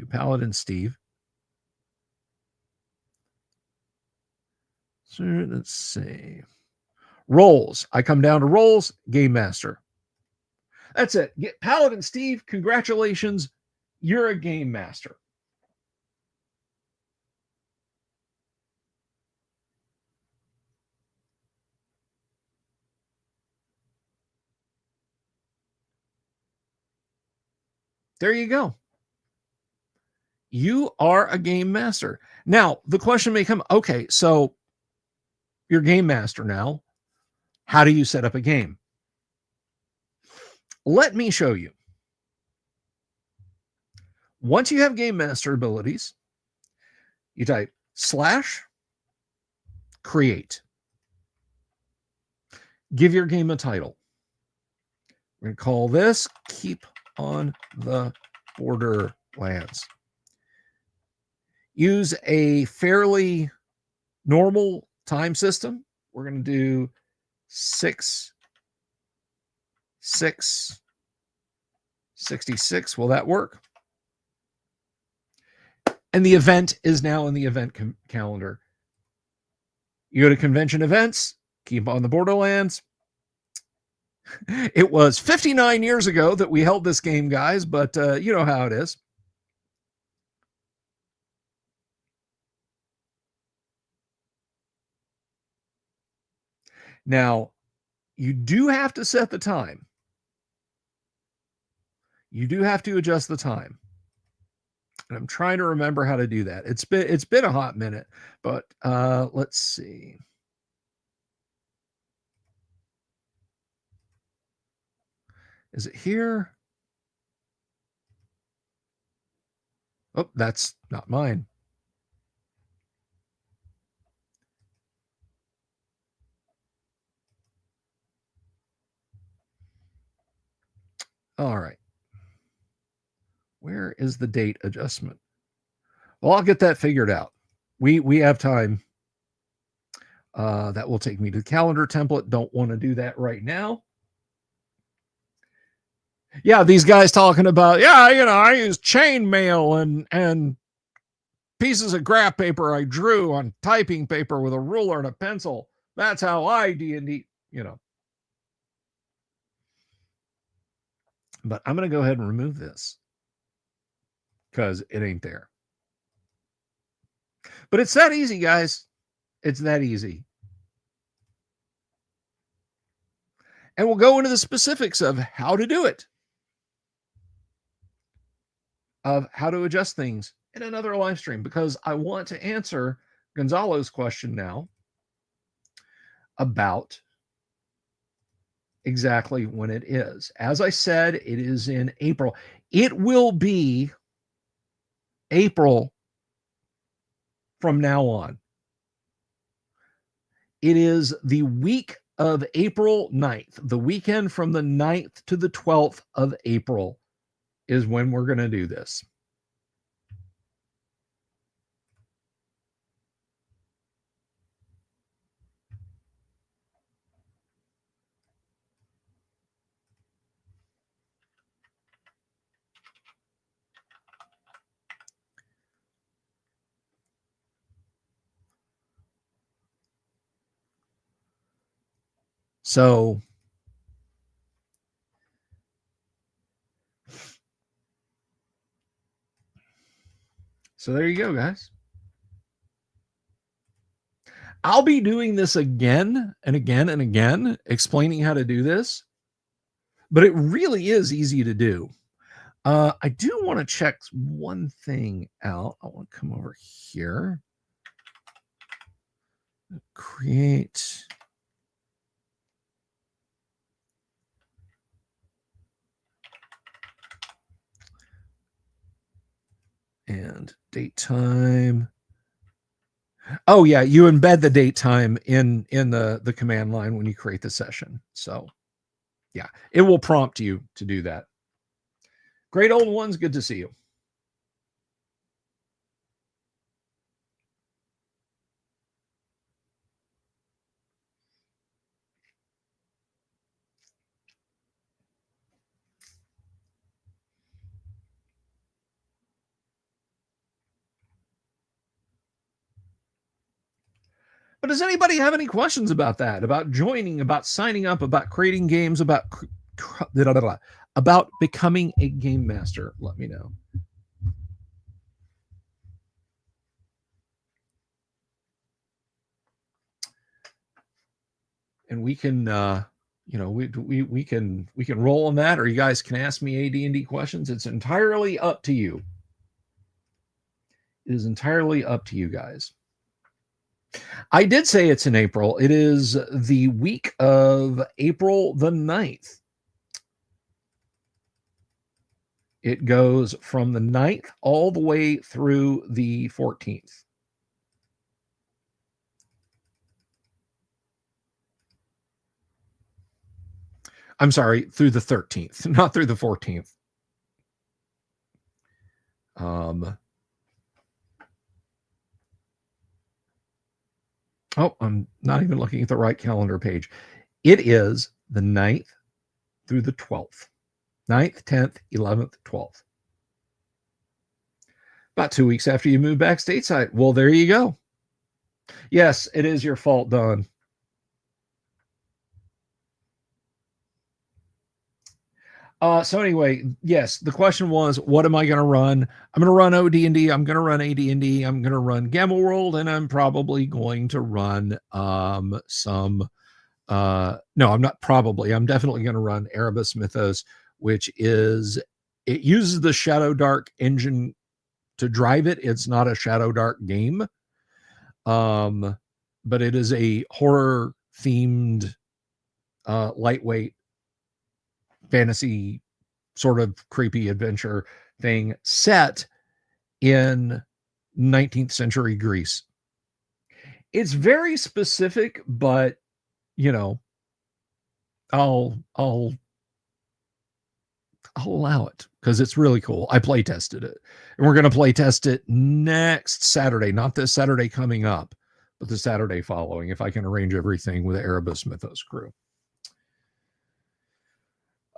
Paladin Steve. So let's see. Roles. I come down to roles, Game Master. That's it. Paladin Steve, congratulations. You're a Game Master. There you go. You are a Game Master. Now, the question may come, okay, so you're Game Master now. How do you set up a game? Let me show you. Once you have Game Master abilities, you type /create. Give your game a title. We're going to call this Keep on the Borderlands. Use a fairly normal time system. We're going to do 6/6/66. Will that work? And the event is now in the event calendar. You go to convention events, Keep on the Borderlands. It was 59 years ago that we held this game, guys, but you know how it is. Now, you do have to set the time. You do have to adjust the time. And I'm trying to remember how to do that. It's been a hot minute, but let's see. Is it here? Oh, that's not mine. All right. Where is the date adjustment? Well, I'll get that figured out. We have time. That will take me to the calendar template. Don't want to do that right now. Yeah, these guys talking about, I use chainmail and pieces of graph paper I drew on typing paper with a ruler and a pencil. That's how I D&D, But I'm going to go ahead and remove this because it ain't there. But it's that easy, guys. It's that easy. And we'll go into the specifics of how to do it, of how to adjust things in another live stream, because I want to answer Gonzalo's question now about exactly when it is. As I said, it is in April. It will be April from now on. It is the week of April 9th. The weekend from the 9th to the 12th of April is when we're going to do this. So there you go, guys. I'll be doing this again and again and again, explaining how to do this, but it really is easy to do. I do want to check one thing out. I want to come over here. Create. And date time. Oh yeah, you embed the date time in the command line when you create the session. So yeah, it will prompt you to do that. Great old ones, good to see you. But does anybody have any questions about that? About joining, about signing up, about creating games, about becoming a game master? Let me know. And we can we can roll on that, or you guys can ask me AD&D questions. It's entirely up to you. It is entirely up to you guys. I did say it's in April. It is the week of April the 9th. It goes from the 9th all the way through the 14th. I'm sorry, through the 13th, not through the 14th. Oh, I'm not even looking at the right calendar page. It is the 9th through the 12th. 9th, 10th, 11th, 12th. About 2 weeks after you move back stateside. Well, there you go. Yes, it is your fault, Don. So anyway, yes, the question was, what am I going to run? I'm going to run OD&D. I'm going to run AD&D. I'm going to run Gamma World, and I'm probably going to run some. No, I'm not probably. I'm definitely going to run Erebus Mythos, which is it uses the Shadow Dark engine to drive it. It's not a Shadow Dark game, but it is a horror themed, lightweight fantasy sort of creepy adventure thing set in 19th century Greece. It's very specific, but you know, I'll allow it because it's really cool. I play tested it, and we're going to play test it next Saturday, not this Saturday coming up, but the Saturday following, if I can arrange everything with the Erebus Mythos crew.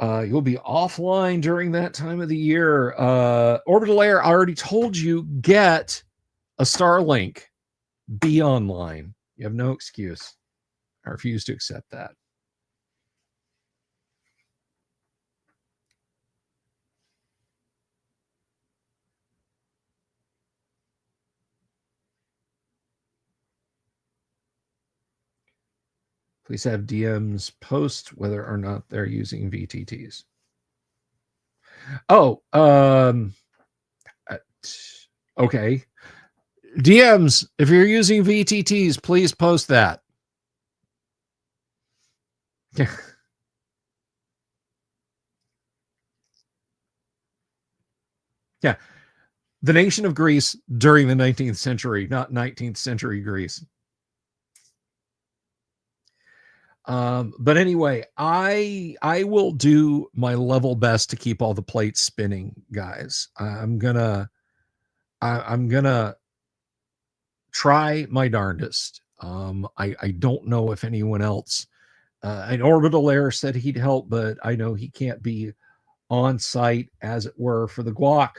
You'll be offline during that time of the year. Orbital Air, I already told you, get a Starlink. Be online. You have no excuse. I refuse to accept that. Please have DMs post whether or not they're using VTTs. Oh, okay. DMs, if you're using VTTs, please post that. Yeah. The nation of Greece during the 19th century, not 19th century Greece. But anyway, I will do my level best to keep all the plates spinning, guys. I'm gonna try my darndest. I don't know if anyone else. An Orbital Air said he'd help, but I know he can't be on site, as it were, for the GUOC.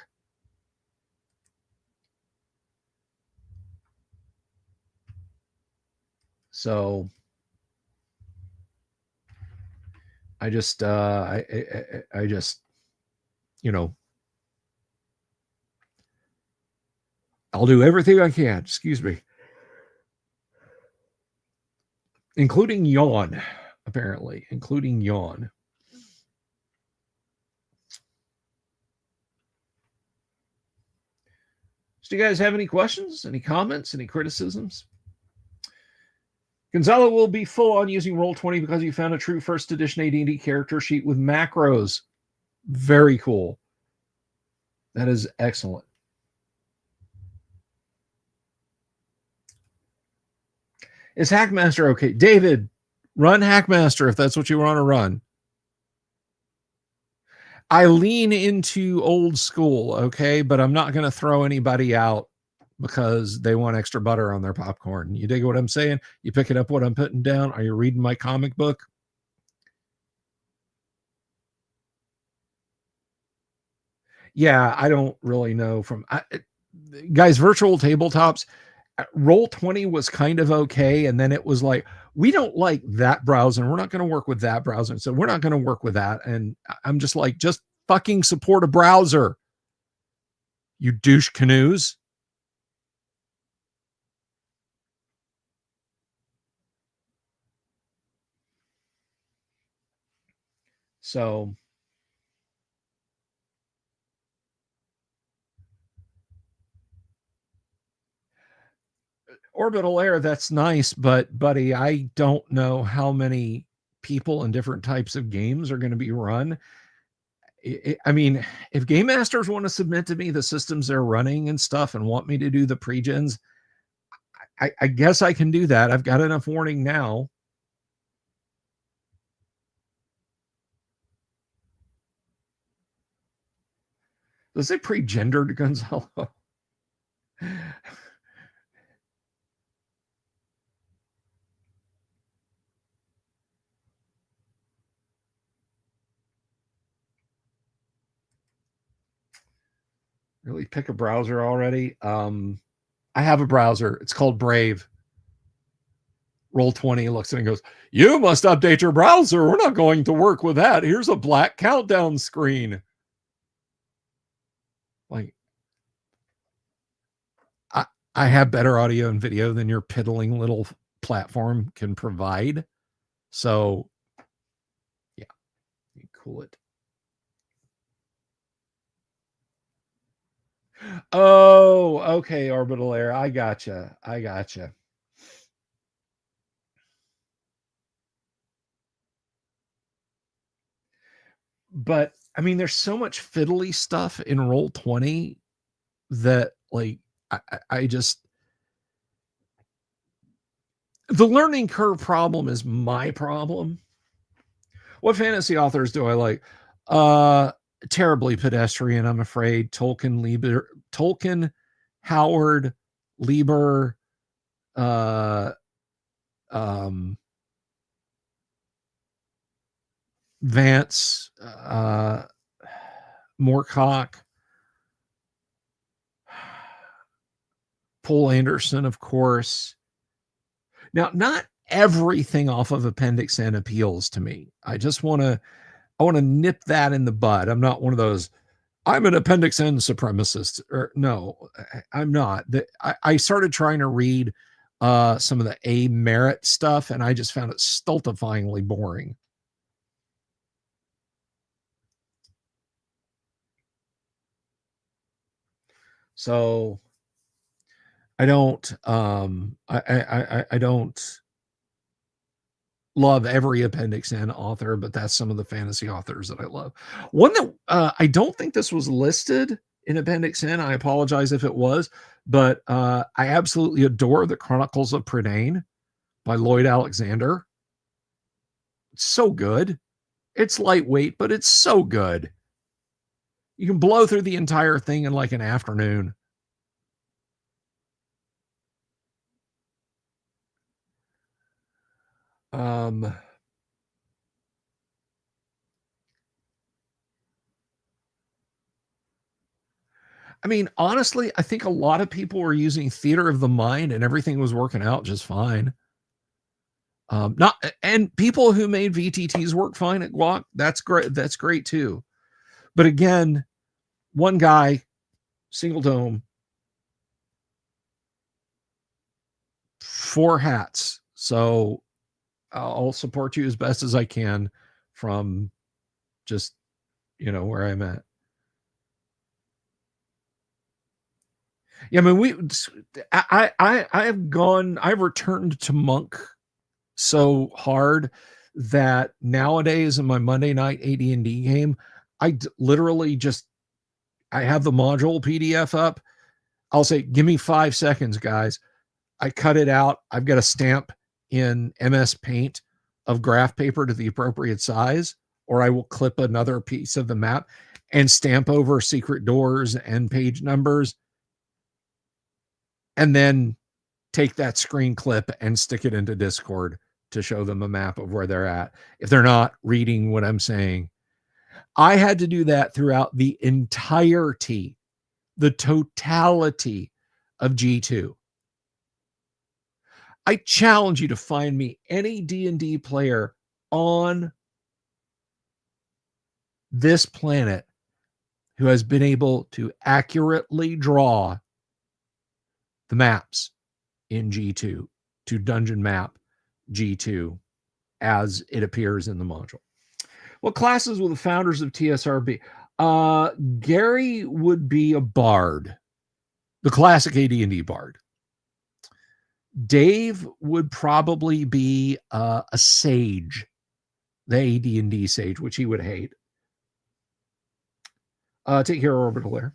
So I just, I just, you know, I'll do everything I can. Excuse me, including yawn, apparently, including yawn. So do you guys have any questions, any comments, any criticisms? Gonzalo will be full on using Roll20 because you found a true first edition AD&D character sheet with macros. Very cool. That is excellent. Is Hackmaster okay? David, run Hackmaster if that's what you want to run. I lean into old school, okay, but I'm not going to throw anybody out because they want extra butter on their popcorn. You dig what I'm saying? You picking up what I'm putting down? Are you reading my comic book? Yeah, I don't really know from guys, virtual tabletops. Roll20 was kind of okay, and then it was like, we don't like that browser, and we're not going to work with that browser, so we're not going to work with that. And I'm just like, just fucking support a browser, you douche canoes. So Orbital Air, that's nice, but buddy, I don't know how many people and different types of games are going to be run. I mean, if game masters want to submit to me the systems they're running and stuff and want me to do the pre-gens, I guess I can do that. I've got enough warning now. Does it pre-gendered, Gonzalo? Really pick a browser already? I have a browser. It's called Brave. Roll20 looks at it and goes, "You must update your browser. We're not going to work with that. Here's a black countdown screen." Like, I have better audio and video than your piddling little platform can provide. So, yeah, you cool it. Oh, okay, Orbital Air. I gotcha. But I mean, there's so much fiddly stuff in Roll20 that, like, I just, the learning curve problem is my problem. What fantasy authors do I like? Terribly pedestrian, I'm afraid. Tolkien, Howard, Lieber, Vance, Moorcock, Paul Anderson, of course. Now, not everything off of Appendix N appeals to me. I want to nip that in the bud. I'm not one of those, I'm an Appendix N supremacist. Or no, I'm not. I started trying to read some of the A merit stuff, and I just found it stultifyingly boring. So I don't I don't love every Appendix N author, but that's some of the fantasy authors that I love. One that I don't think this was listed in Appendix N. I apologize if it was, but I absolutely adore The Chronicles of Prydain by Lloyd Alexander. It's so good. It's lightweight, but it's so good. You can blow through the entire thing in like an afternoon. I mean, honestly, I think a lot of people were using theater of the mind and everything was working out just fine. Not, and people who made VTTs work fine at GUOGC. That's great. That's great too. But again, one guy, single dome, 4 hats. So I'll support you as best as I can from just, where I'm at. Yeah, I mean, I've returned to Monk so hard that nowadays in my Monday night AD&D game, literally just, I have the module PDF up. I'll say, give me 5 seconds, guys. I cut it out. I've got a stamp in MS Paint of graph paper to the appropriate size, or I will clip another piece of the map and stamp over secret doors and page numbers, and then take that screen clip and stick it into Discord to show them a map of where they're at if they're not reading what I'm saying. I had to do that throughout the entirety, the totality of G2. I challenge you to find me any D&D player on this planet who has been able to accurately draw the maps in G2 to dungeon map G2 as it appears in the module. What classes were the founders of TSRB? Gary would be a bard, the classic AD&D bard. Dave would probably be a sage, the AD&D sage, which he would hate. Take care, Orbital Air.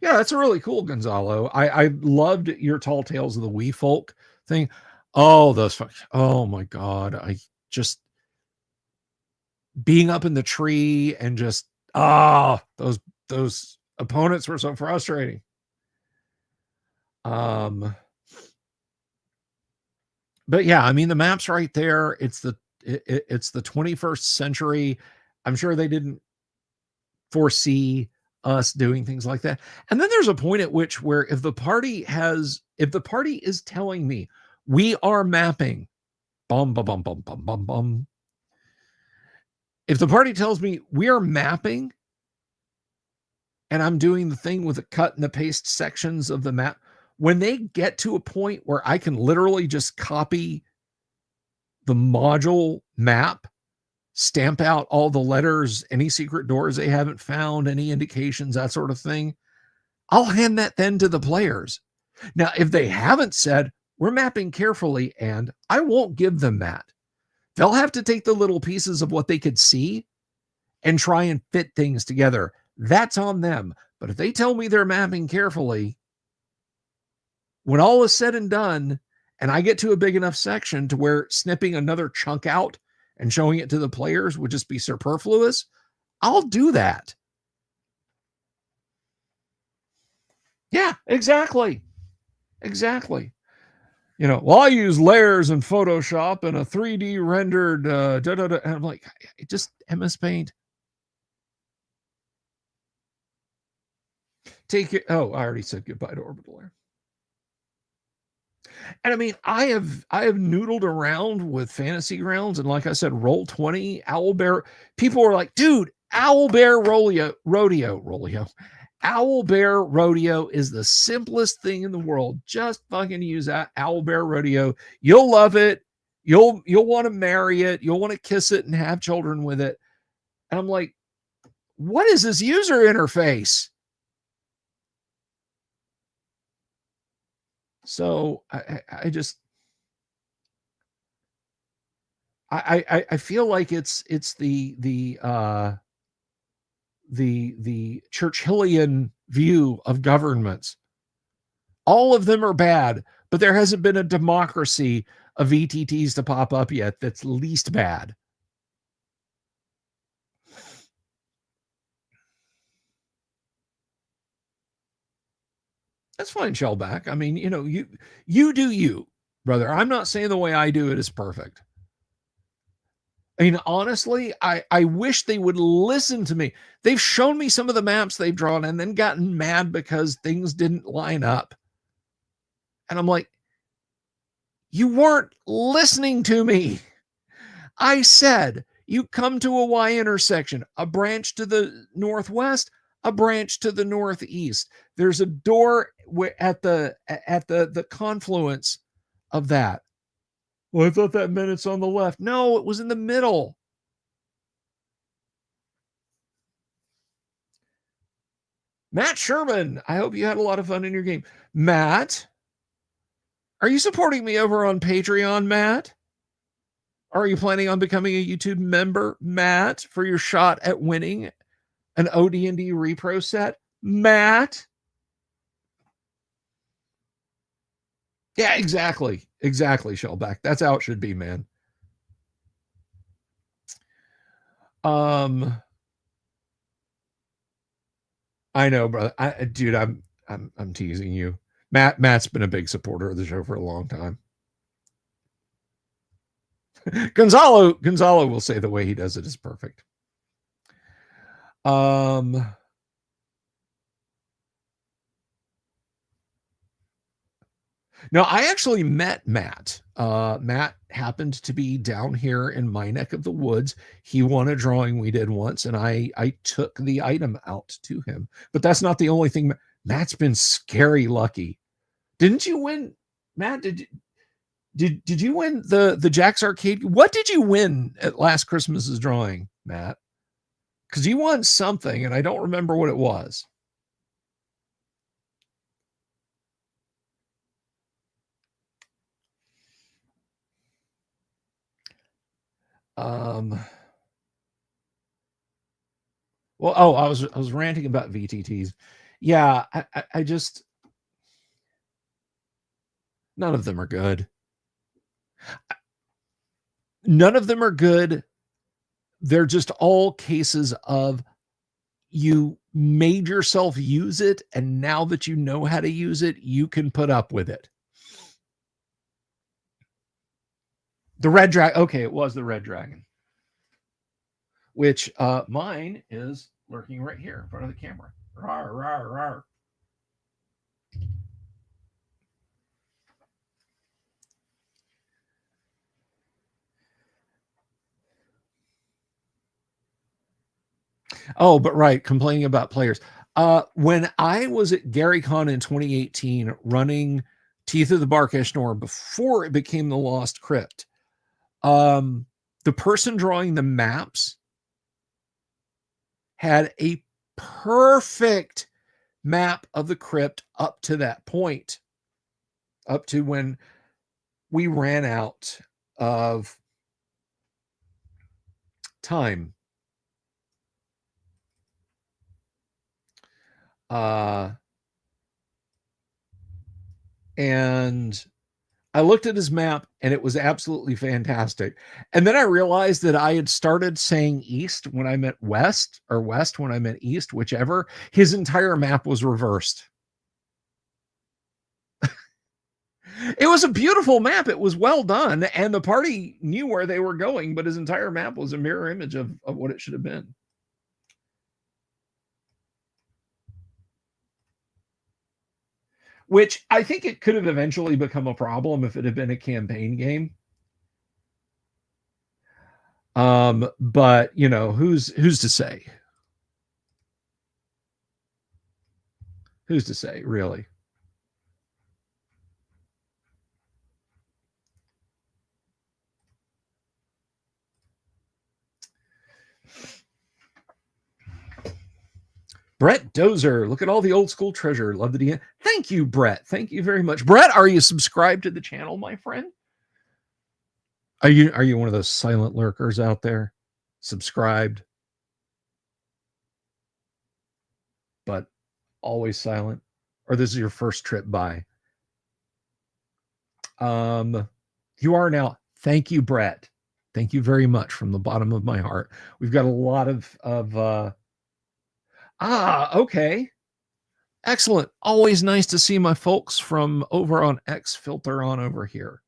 Yeah, that's a really cool, Gonzalo. I loved your Tall Tales of the Wee Folk thing. Oh, oh my God. I just, being up in the tree and just, those opponents were so frustrating. But yeah, I mean, the map's right there. It's the 21st century. I'm sure they didn't foresee us doing things like that. And then there's a point at which where if the party is telling me we are mapping, bum, bum, bum, bum, bum, bum, bum. If the party tells me we are mapping and I'm doing the thing with the cut and the paste sections of the map, when they get to a point where I can literally just copy the module map, stamp out all the letters, any secret doors they haven't found, any indications, that sort of thing, I'll hand that then to the players. Now, if they haven't said, we're mapping carefully, and I won't give them that. They'll have to take the little pieces of what they could see and try and fit things together. That's on them. But if they tell me they're mapping carefully, when all is said and done, and I get to a big enough section to where snipping another chunk out and showing it to the players would just be superfluous, I'll do that. Yeah, exactly. Exactly. Well, I use layers in Photoshop and a 3D rendered, and I'm like, just MS Paint. Take it. Oh, I already said goodbye to Orbital Air. And I mean, I have noodled around with Fantasy Grounds, and like I said, Roll20, Owlbear. People were like, dude, Owlbear Rodeo. Owlbear Rodeo is the simplest thing in the world. Just fucking use that Owlbear Rodeo. You'll love it. You'll want to marry it. You'll want to kiss it and have children with it. And I'm like, what is this user interface? So I just I feel like it's the Churchillian view of governments. All of them are bad, but there hasn't been a democracy of VTTs to pop up yet that's least bad. That's fine, Shellback. I mean, you do you, brother. I'm not saying the way I do it is perfect. I mean, honestly, I wish they would listen to me. They've shown me some of the maps they've drawn and then gotten mad because things didn't line up. And I'm like, you weren't listening to me. I said, you come to a Y intersection, a branch to the northwest, a branch to the northeast. There's a door at the confluence of that. Well, I thought that meant it's on the left. No, it was in the middle. Matt Sherman, I hope you had a lot of fun in your game. Matt, are you supporting me over on Patreon, Matt? Are you planning on becoming a YouTube member, Matt, for your shot at winning an AD&D repro set? Matt? Yeah, exactly. Exactly, Shellback. That's how it should be, man. I know, brother. Dude, I'm teasing you. Matt's been a big supporter of the show for a long time. Gonzalo will say the way he does it is perfect. No, I actually met Matt. Matt happened to be down here in my neck of the woods. He won a drawing we did once, and I took the item out to him. But that's not the only thing. Matt's been scary lucky. Didn't you win, Matt? Did you win the Jack's Arcade? What did you win at last Christmas's drawing, Matt? Because you won something, and I don't remember what it was. Well, I was ranting about VTTs. Yeah, I just, none of them are good. None of them are good. They're just all cases of you made yourself use it, and now that you know how to use it, you can put up with it. The red dragon. Okay, it was the red dragon, which mine is lurking right here in front of the camera. Rawr, rawr, rawr. Oh, but right, complaining about players. When I was at GaryCon in 2018 running Teeth of the Bark Eshnor before it became the Lost Crypt, the person drawing the maps had a perfect map of the crypt up to that point, up to when we ran out of time. And I looked at his map and it was absolutely fantastic. And then I realized that I had started saying east when I meant west, or west when I meant east, whichever. His entire map was reversed. It was a beautiful map. It was well done. And the party knew where they were going, but his entire map was a mirror image of what it should have been. Which I think it could have eventually become a problem if it had been a campaign game. But you know, who's to say? Who's to say, really? Brett Dozer, look at all the old school treasure. Love the DM. Thank you, Brett. Thank you very much. Brett, are you subscribed to the channel, my friend? Are you one of those silent lurkers out there? Subscribed, but always silent? Or this is your first trip by? You are now. Thank you, Brett. Thank you very much from the bottom of my heart. We've got a lot of okay. Excellent. Always nice to see my folks from over on X filter on over here.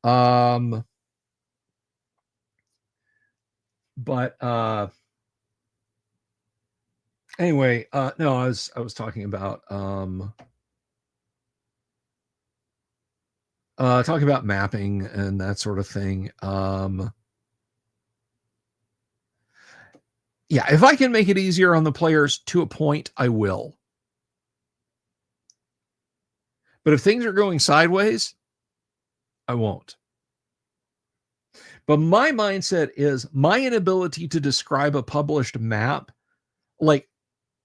But anyway, no, I was talking about talking about mapping and that sort of thing. Yeah, if I can make it easier on the players to a point, I will. But if things are going sideways, I won't. But my mindset is my inability to describe a published map. Like,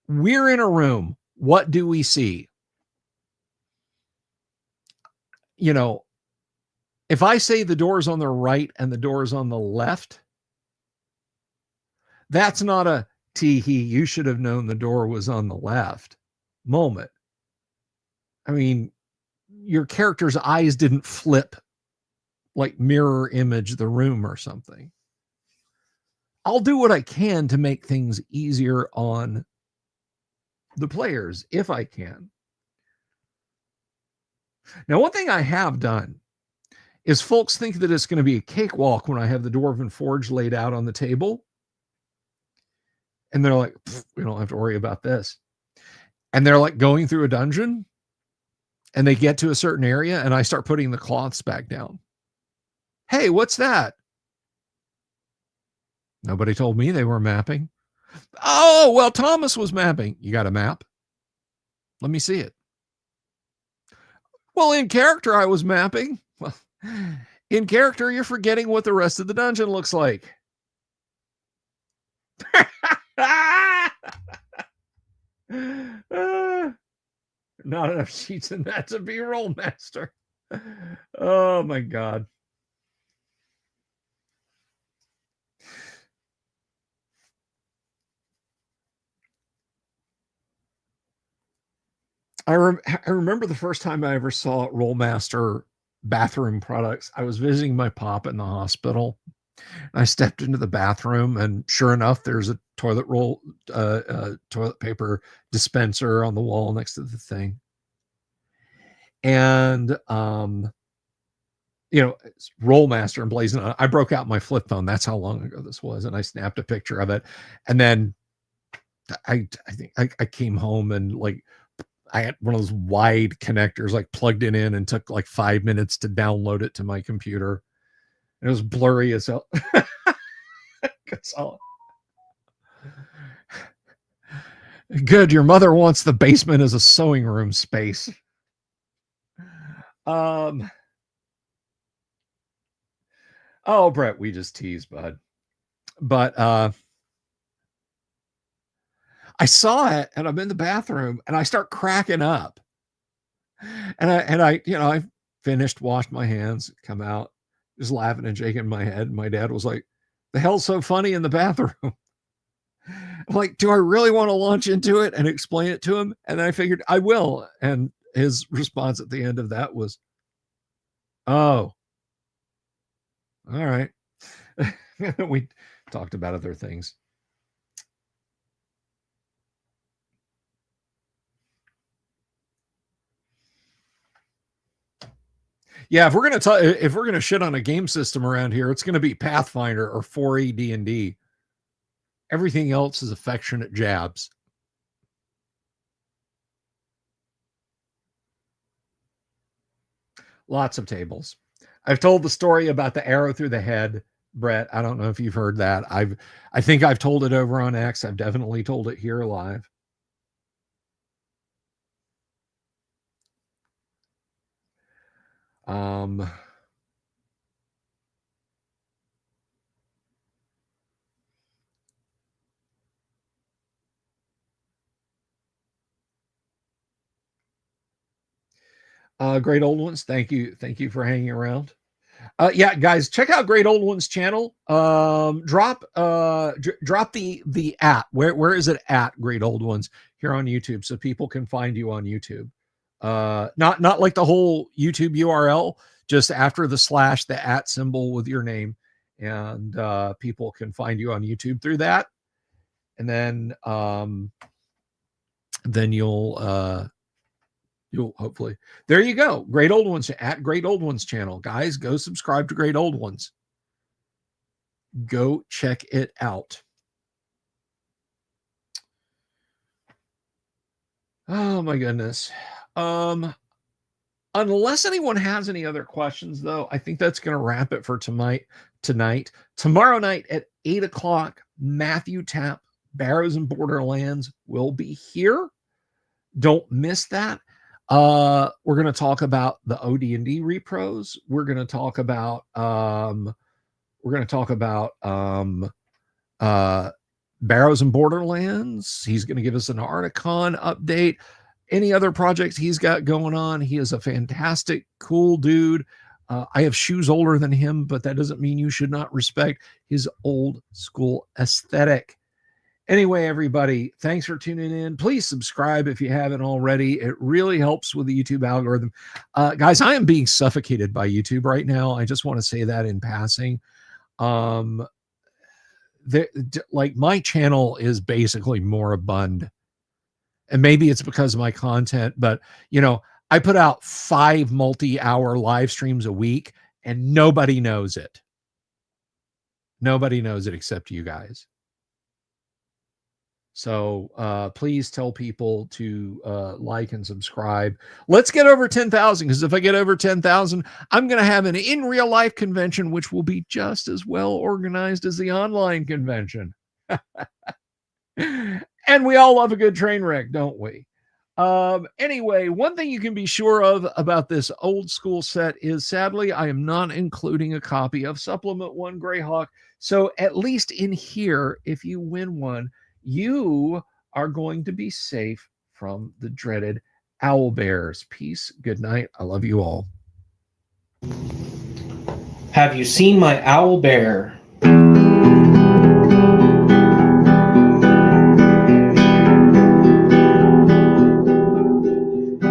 we're in a room. What do we see? You know, if I say the door's on the right and the door's on the left, that's not a tee-hee, you should have known the door was on the left moment. I mean, your character's eyes didn't flip like mirror image the room or something. I'll do what I can to make things easier on the players if I can. Now, one thing I have done is folks think that it's going to be a cakewalk when I have the Dwarven Forge laid out on the table. And they're like, we don't have to worry about this. And they're like going through a dungeon and they get to a certain area and I start putting the cloths back down. Hey, what's that? Nobody told me they were mapping. Oh, well, Thomas was mapping. You got a map? Let me see it. Well, in character, I was mapping. Well, in character, you're forgetting what the rest of the dungeon looks like. Not enough sheets in that to be roll master. Oh my God. I remember the first time I ever saw Rollmaster bathroom products. I was visiting my pop in the hospital. I stepped into the bathroom, and sure enough, there's a toilet paper dispenser on the wall next to the thing. And you know, it's Rollmaster and blazing. I broke out my flip phone. That's how long ago this was, and I snapped a picture of it, and then I think I came home and like I had one of those wide connectors, like plugged it in and took like 5 minutes to download it to my computer. It was blurry as hell. Good. Your mother wants the basement as a sewing room space. Oh, Brett, we just tease, bud. But I saw it and I'm in the bathroom and I start cracking up. And I, I finished, washed my hands, come out, just laughing and shaking my head. And my dad was like, "The hell's so funny in the bathroom?" I'm like, do I really want to launch into it and explain it to him? And I figured I will. And his response at the end of that was, "Oh, all right." We talked about other things. Yeah, if we're gonna shit on a game system around here, it's gonna be Pathfinder or 4 AD&D. Everything else is affectionate jabs. Lots of tables. I've told the story about the arrow through the head, Brett. I don't know if you've heard that. I think I've told it over on X. I've definitely told it here live. Great Old Ones, thank you for hanging around. Yeah, guys, check out Great Old Ones channel. Drop the at where is it at Great Old Ones here on YouTube so people can find you on YouTube. Not like the whole YouTube URL, just after the / the at symbol with your name, and people can find you on YouTube through that. And then you'll hopefully, there you go. Great Old Ones at Great Old Ones channel. Guys, go subscribe to Great Old Ones. Go check it out. Oh my goodness. Unless anyone has any other questions, though, I think that's going to wrap it for tonight. Tomorrow night at 8:00, Matthew Tapp, Barrows and Borderlands will be here. Don't miss that. We're going to talk about the OD&D repros. We're going to talk about Barrows and Borderlands. He's going to give us an Articon update. Any other projects he's got going on. He is a fantastic, cool dude. I have shoes older than him, but that doesn't mean you should not respect his old school aesthetic. Anyway, everybody, thanks for tuning in. Please subscribe if you haven't already. It really helps with the YouTube algorithm. Guys, I am being suffocated by YouTube right now. I just want to say that in passing. Like my channel is basically moribund. And maybe it's because of my content, but I put out 5 multi-hour live streams a week and nobody knows it. Nobody knows it except you guys. So please tell people to like and subscribe. Let's get over 10,000, because if I get over 10,000, I'm going to have an in real life convention, which will be just as well organized as the online convention. And we all love a good train wreck, don't we? Anyway, one thing you can be sure of about this old school set is, sadly, I am not including a copy of Supplement 1 Greyhawk. So at least in here, if you win one, you are going to be safe from the dreaded owl bears. Peace. Good night. I love you all. Have you seen my owl bear?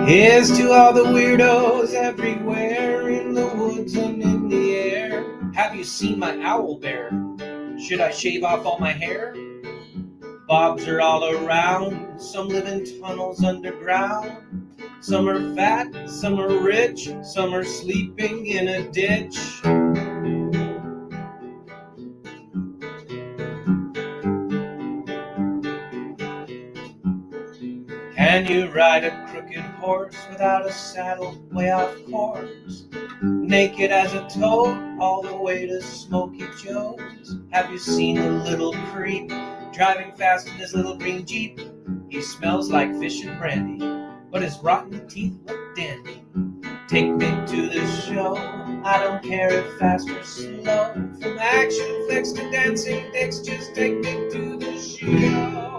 Here's to all the weirdos everywhere, in the woods and in the air. Have you seen my owl bear? Should I shave off all my hair? Bobs are all around, some live in tunnels underground. Some are fat, some are rich, some are sleeping in a ditch. And you ride a crooked horse without a saddle, way off course, naked as a toad, all the way to Smoky Joe's. Have you seen the little creep driving fast in his little green Jeep? He smells like fish and brandy, but his rotten teeth look dandy. Take me to the show, I don't care if fast or slow. From action flicks to dancing dicks, just take me to the show.